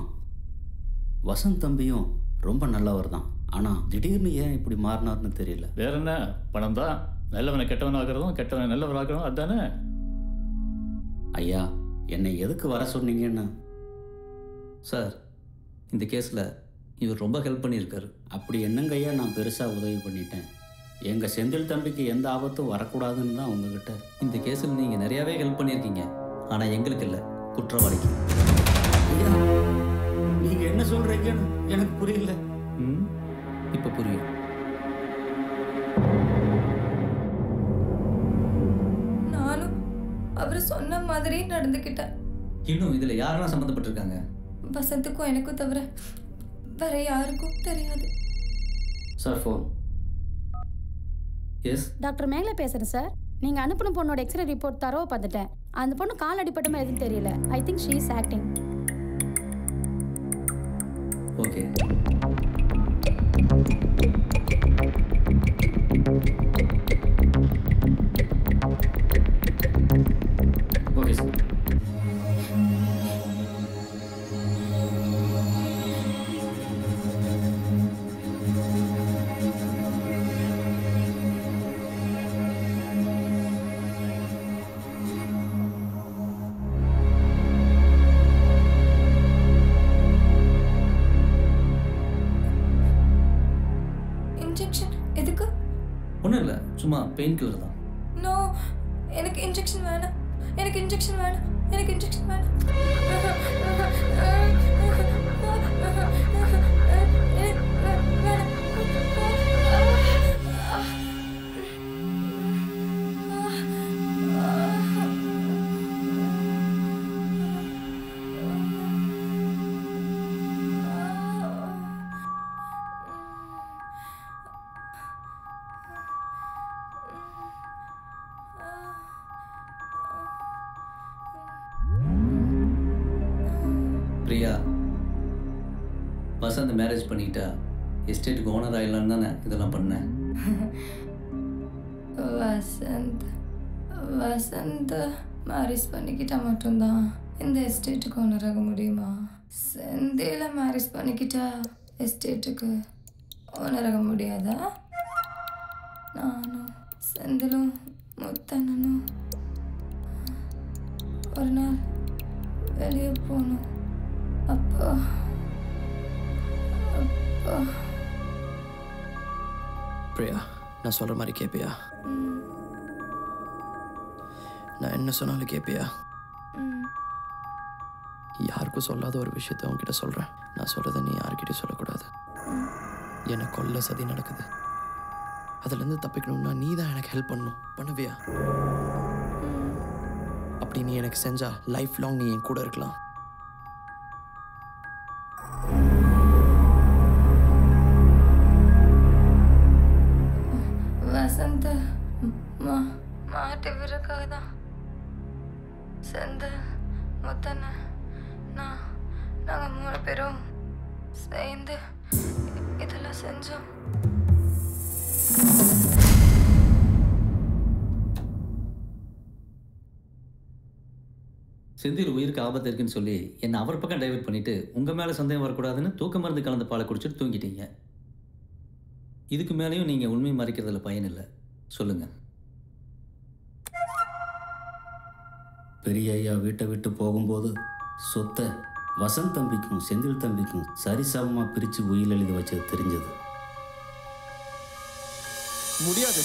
வசந்த் தம்பியும் ரொம்ப நல்லவர் தான், ஆனால் திடீர்னு ஏன் இப்படி மாறினார்னு தெரியல. வேற என்ன, பணம் தான். நல்லவனை கெட்டவன் ஆகிறதும் கெட்டவனை நல்லவர் ஆகிறதும் அதுதானே. ஐயா என்னை எதுக்கு வர சொன்னீங்கன்னு? சார், இந்த கேஸில் இவர் ரொம்ப ஹெல்ப் பண்ணியிருக்காரு. அப்படி என்னங்க ஐயா நான் பெருசாக உதவி பண்ணிட்டேன்? எங்கள் செந்தில் தம்பிக்கு எந்த ஆபத்தும் வரக்கூடாதுன்னு தான் உங்ககிட்ட. இந்த கேஸில் நீங்கள் நிறையாவே ஹெல்ப் பண்ணியிருக்கீங்க, ஆனால் எங்களுக்கு இல்லை, குற்றவாளிக்கு. நீங்கள் என்ன சொல்கிறீங்கன்னு எனக்கு புரியல. இப்போ புரியும். நானும் அவர் சொன்ன மாதிரி நடந்துக்கிட்டேன். இன்னும் இதில் யாரெல்லாம் சம்மந்தப்பட்டிருக்காங்க? வசந்துக்கும் எனக்கும் தவிர வேற யாருக்கும் தெரியாது. Sir phone. எஸ் டாக்டர் மேலே பேசுகிறேன் சார். நீங்கள் அனுப்பின பொண்ணோட எக்ஸ்ரே ரிப்போர்ட் தரவோ பார்த்துட்டேன். அந்த பொண்ணு கால் அடிப்பட்ட மாதிரி எதுவும் தெரியல. I think she is acting. Okay. Okay sir. Injection எதுக்கு? ஒன்றும் இல்லை, சும்மா பெயின் கில்லர் தான். நோ, எனக்கு இன்ஜெக்ஷன் வேணாம். எனக்கு இன்ஜெக்ஷன் வேணாம். எனக்கு இன்ஜெக்ஷன் வேணாம். பிரியா, வசந்த் மேரேஜ் பண்ணிக்கிட்டா எஸ்டேட்டுக்கு ஓனர் ஆயிடலான்னு தானே இதெல்லாம் பண்ணேன். வசந்த் மேரேஜ் பண்ணிக்கிட்டா மட்டும்தான் இந்த எஸ்டேட்டுக்கு ஓனர் ஆக முடியுமா? செந்தில மேரேஜ் பண்ணிக்கிட்டா எஸ்டேட்டுக்கு ஓனர் ஆக முடியாதா? நானும் செந்திலும் முத்தண்ணனும் ஒரு நாள் வெளியே போகணும். அப்போ பிரியா, நான் சொல்கிற மாதிரி கேட்பியா? நான் என்ன சொன்னாலும் கேட்பியா? யாருக்கும் சொல்லாத ஒரு விஷயத்த உன்கிட்ட சொல்கிறேன். நான் சொல்கிறத நீ யார்கிட்டயும் சொல்லக்கூடாது. எனக்கு கொல்ல சதி நடக்குது. அதுலேருந்து தப்பிக்கணும்னா நீ தான் எனக்கு ஹெல்ப் பண்ணணும். பண்ணுவியா? அப்படி நீ எனக்கு செஞ்சா லைஃப் லாங் நீ என் கூட இருக்கலாம். வசந்த மாட்டு விறக்காக தான் செந்தில், முத்தண்ண, நாங்கள் 3 பேரும் சேர்ந்து இதெல்லாம் செஞ்சோம். செந்தில் உயிருக்கு ஆபத்து இருக்குன்னு சொல்லி என்னை அவர் பக்கம் டைவர்ட் பண்ணிட்டு உங்கள் மேலே சந்தேகம் வரக்கூடாதுன்னு தூக்க மருந்து கலந்த பாலை குடிச்சிட்டு தூங்கிட்டீங்க. இதுக்கு மேலேயும் நீங்கள் உண்மை மறைக்கிறதுல பயன் இல்லை. சொல்லுங்கள். பெரிய ஐயா வீட்டை விட்டு போகும்போது சொத்தை வசந்த் தம்பிக்கும் செந்தில் தம்பிக்கும் சரிசமமாக பிரித்து உயில் எழுதி வச்சது தெரிஞ்சது. முடியாது,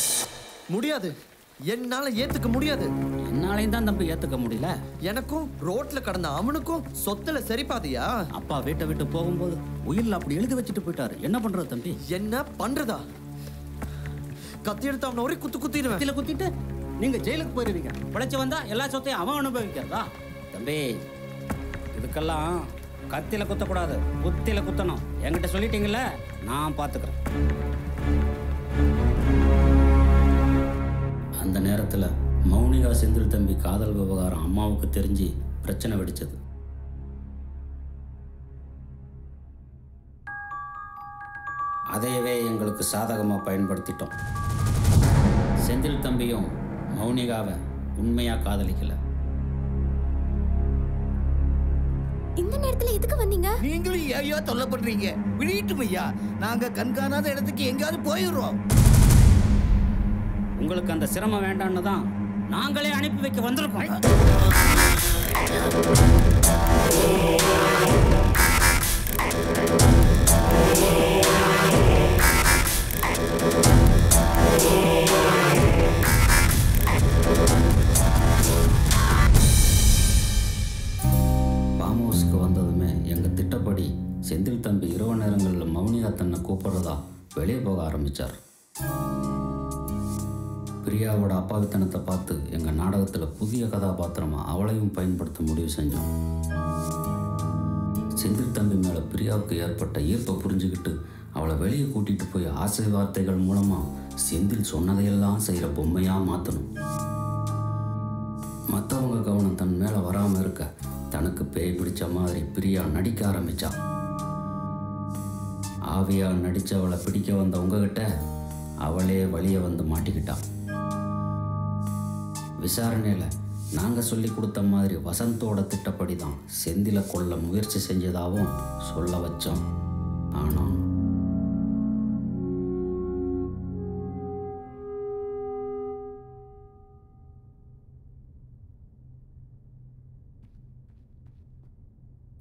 முடியாது, என்னால் ஏற்றுக்க முடியாது. என்னாலையும் தான் தம்பி ஏற்றுக்க முடியல. எனக்கும் ரோட்ல கடந்த அவனுக்கும் சொத்துல சரிபாதியா? அப்பா வீட்டை விட்டு போகும்போது உயிரில் அப்படி எழுதி வச்சுட்டு போயிட்டாரு. என்ன பண்றது தம்பி? என்ன பண்றதா? கத்தி எடுத்து அவனை ஒரே குத்து குத்திடுவேன். கத்தியில குத்திட்டு நீங்க ஜெயிலுக்கு போயிருவீங்க. பிழைச்சு வந்தா எல்லா சொத்தையும் அவன் அனுபவிக்கிறதா? தம்பி, இதுக்கெல்லாம் கத்தியில குத்தக்கூடாது, புத்தியில குத்தணும். என்கிட்ட சொல்லிட்டீங்கல்ல, நான் பார்த்துக்கிறேன். அந்த நேரத்தில் மௌனிகா செந்தில் தம்பி காதல் விவகாரம் அம்மாவுக்கு தெரிஞ்சு பிரச்சனை வெடிச்சது. அதையவே எங்களுக்கு சாதகமாக பயன்படுத்திட்டோம். செந்தில் தம்பியும் மௌனிகாவை உண்மையாக காதலிக்கல. இந்த நேரத்துல எதுக்கு வந்தீங்க? நீங்களும் ஐயா தொல்லப்படுறீங்க. விழிட்டும் ஐயா, நாங்க கண்காணாத இடத்துக்கு எங்கேயாவது போயிடுறோம். உங்களுக்கு அந்த சிரமம் வேண்டான்னு தான் நாங்களே அனுப்பி வைக்க வந்திருக்கோம். பிரியாவோட அப்பாவித்தனத்தை பார்த்து எங்கள் நாடகத்தில் புதிய கதாபாத்திரமாக அவளையும் பயன்படுத்த முடிவு செஞ்சோம். செந்தில் தம்பி மேலே பிரியாவுக்கு ஏற்பட்ட ஈர்ப்பை புரிஞ்சுக்கிட்டு அவளை வெளியே கூட்டிகிட்டு போய் ஆசை வார்த்தைகள் மூலமாக செந்தில் சொன்னதையெல்லாம் செய்கிற பொம்மையாக மாற்றணும். மற்றவங்க கவனம் தன் மேலே வராமல் இருக்க தனக்கு பேய் பிடிச்ச மாதிரி பிரியா நடிக்க ஆரம்பித்தா. ஆவியாக நடித்தவளை பிடிக்க வந்த உங்ககிட்ட அவளே வழியை வந்து மாட்டிக்கிட்டான். விசாரணையில் நாங்கள் சொல்லி கொடுத்த மாதிரி வசந்தோட திட்டப்படி தான் செந்திலை கொல்ல முயற்சி செஞ்சதாகவும் சொல்ல வச்சோம். ஆனால்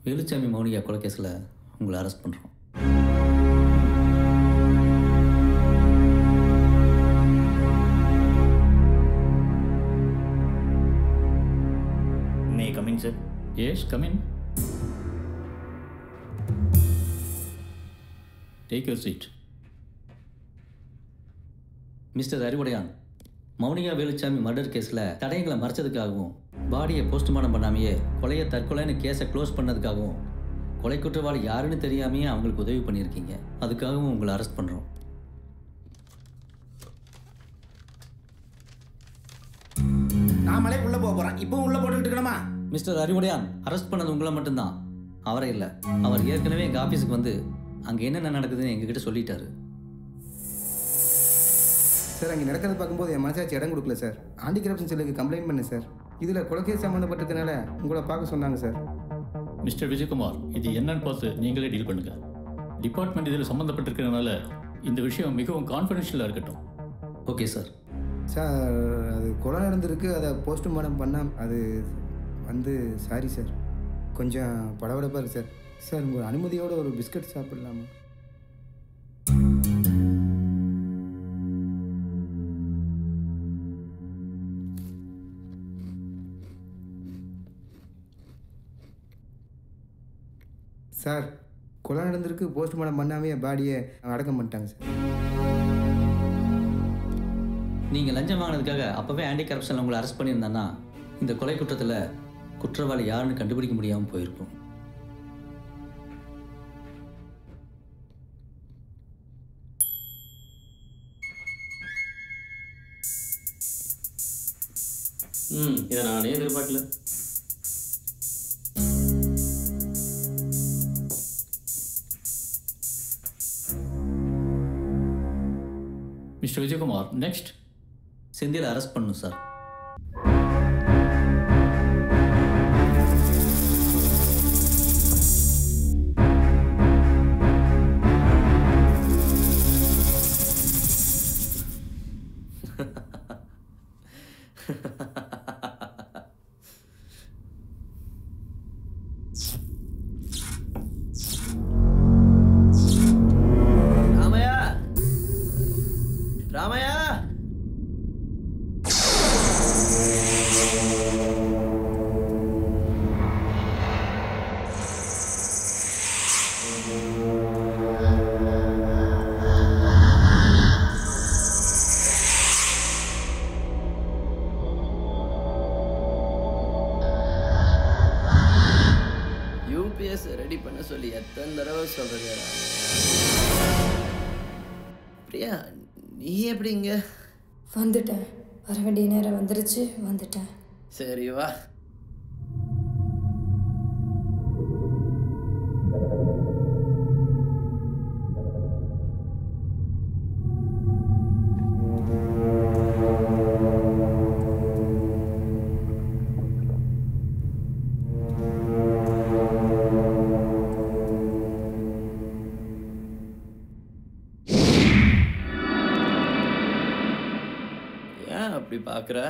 வேலுச்சாமி மௌனிகா கொலை கேஸில் உங்களை அரெஸ்ட் பண்ணுறோம். May I come in, sir? Yes, come in. Take your seat. Mister Arivudaiyan, Mounika Veluchamy murder கேஸில் தடயங்களை மறைச்சதுக்காகவும் பாடியை போஸ்ட்மார்ட்டம் பண்ணாமையே கொலையை தற்கொலைன்னு கேஸை க்ளோஸ் பண்ணதுக்காகவும் கொலை குற்றவாளி யாருன்னு தெரியாமையே அவங்களுக்கு உதவி பண்ணியிருக்கீங்க. அதுக்காகவும் உங்களை அரெஸ்ட் பண்ணுறோம். நாமளே உள்ள போகிறோம். இப்போ உள்ள போட்டுக்கிட்டு இருக்கணுமா? மிஸ்டர் அறிவுடையான், அரெஸ்ட் பண்ணது உங்களை மட்டும்தான், அவரே இல்லை. அவர் ஏற்கனவே எங்கள் ஆஃபீஸுக்கு வந்து அங்கே என்னென்ன நடக்குதுன்னு எங்ககிட்ட சொல்லிட்டாரு. சார், அங்கே நடக்கிறத பார்க்கும்போது என் மனசாட்சி இடம் கொடுக்கல சார். ஆன்டி கரப்ஷன் செல்லுக்கு கம்ப்ளைண்ட் பண்ணேன் சார். இதில் கொலைக்கேஸ் சம்மந்தப்பட்டதுனால உங்களை பார்க்க சொன்னாங்க சார். மிஸ்டர் விஜயகுமார், இது என்னன்னு பார்த்து நீங்களே டீல் பண்ணுங்க. டிபார்ட்மெண்ட் இதில் சம்மந்தப்பட்டிருக்கிறதுனால இந்த விஷயம் மிகவும் கான்ஃபிடென்ஷியலாக இருக்கட்டும். Okay sir. சார், அது கொலை நடந்திருக்கு, அதை போஸ்ட்மார்ட்டம் பண்ணால் அது வந்து சாரி சார், கொஞ்சம் படபடப்பாக இருக்குது சார். சார், உங்கள் அனுமதியோட ஒரு பிஸ்கட் சாப்பிடலாமா? சார், கொலை நடந்திருக்கு, போஸ்ட்மார்ட்டம் பண்ணாமே பாடியை அடக்கம் பண்ணிட்டாங்க சார். நீங்கள் லஞ்சம் வாங்கினதுக்காக அப்போவே ஆன்டி கரப்ஷனில் உங்களை அரெஸ்ட் பண்ணியிருந்தான்னா இந்த கொலை குற்றத்தில் குற்றவாளி யாருன்னு கண்டுபிடிக்க முடியாமல் போயிருக்கும். இதை நானே எதிர்பார்க்கல. Mister Vijayakumar, next. Senthil arrest பண்ணணும் சார். ராமையா, யூபிஎஸ் ரெடி பண்ண சொல்லி எத்தனை தடவை சொல்றது? பிரியா, நீ எப்படிங்க? வந்துட்டேன், வர வேண்டிய நேரம் வந்துருச்சு, வந்துட்டேன். சரி வா. அப்படி பார்க்குற?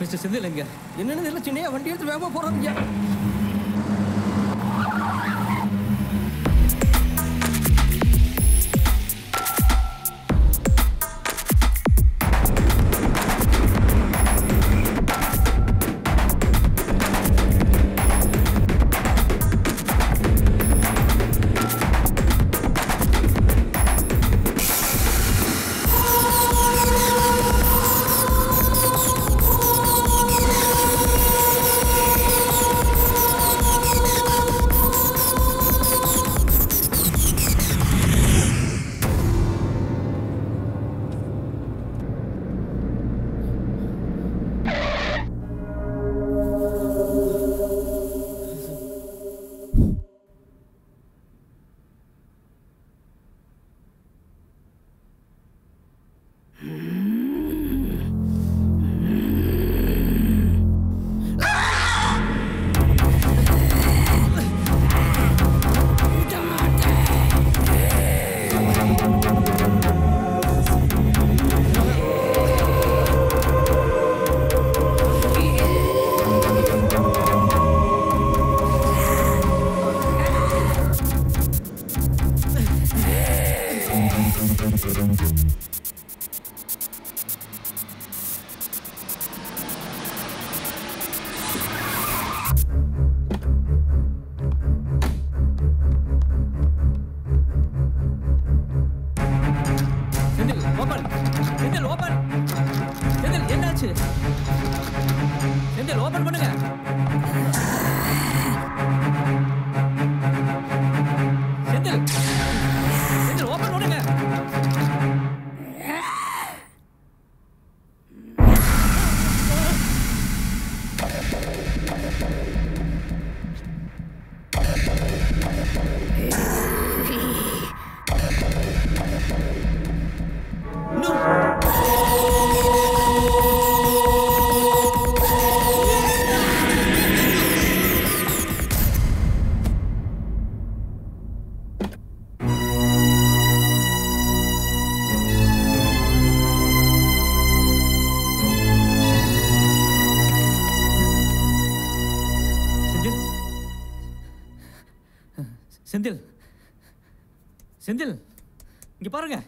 மிஸ்டர் செந்தில் எங்க? என்னன்னு தெரியல சின்னையா, வண்டி எடுத்து வேகமாக போகிறாங்க. செந்தில் ஓபன் பண்ணுங்க. செந்தில் செந்தில் ஓபன் பண்ணுங்க. செந்தில் செந்தில் இங்க பாருங்க.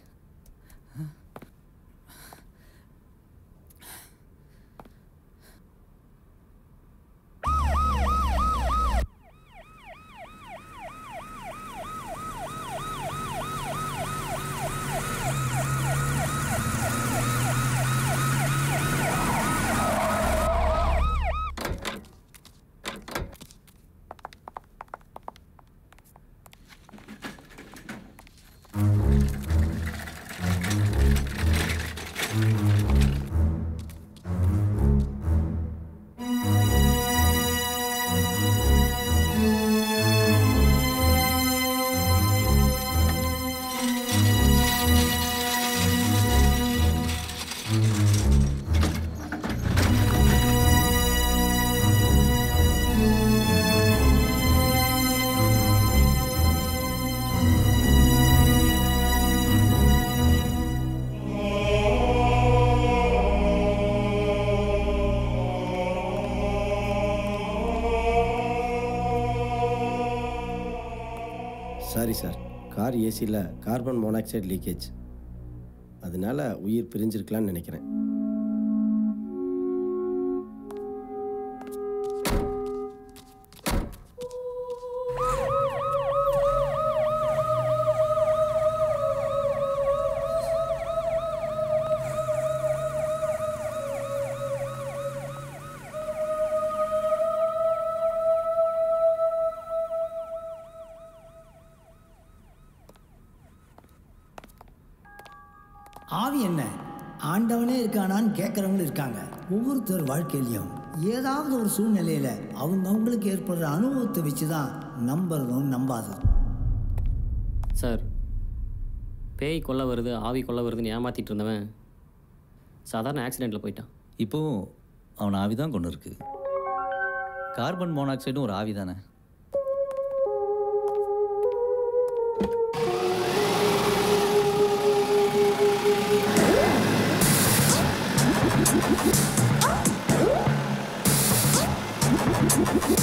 சாரி சார், கார் ஏசியில் கார்பன் மோனாக்சைடு லீக்கேஜ், அதனால உயிர் பிரிஞ்சிருக்கலான்னு நினைக்கிறேன். ஆவி என்ன, ஆண்டவனே இருக்கானான்னு கேட்குறவங்களும் இருக்காங்க. ஒவ்வொருத்தர் வாழ்க்கையிலையும் ஏதாவது ஒரு சூழ்நிலையில் அவங்களுக்கு ஏற்படுற அனுபவத்தை வச்சு தான் நம்புறதும் நம்பாததும். சார், பேய் கொல்ல வருது, ஆவி கொல்ல வருதுன்னு ஏமாற்றிட்டு இருந்தவன் சாதாரண ஆக்சிடெண்ட்டில் போயிட்டான். இப்போவும் அவன் ஆவி தான் கொண்டு இருக்கு. கார்பன் மோனாக்சைடும் ஒரு ஆவி தானே. போகிறேன்.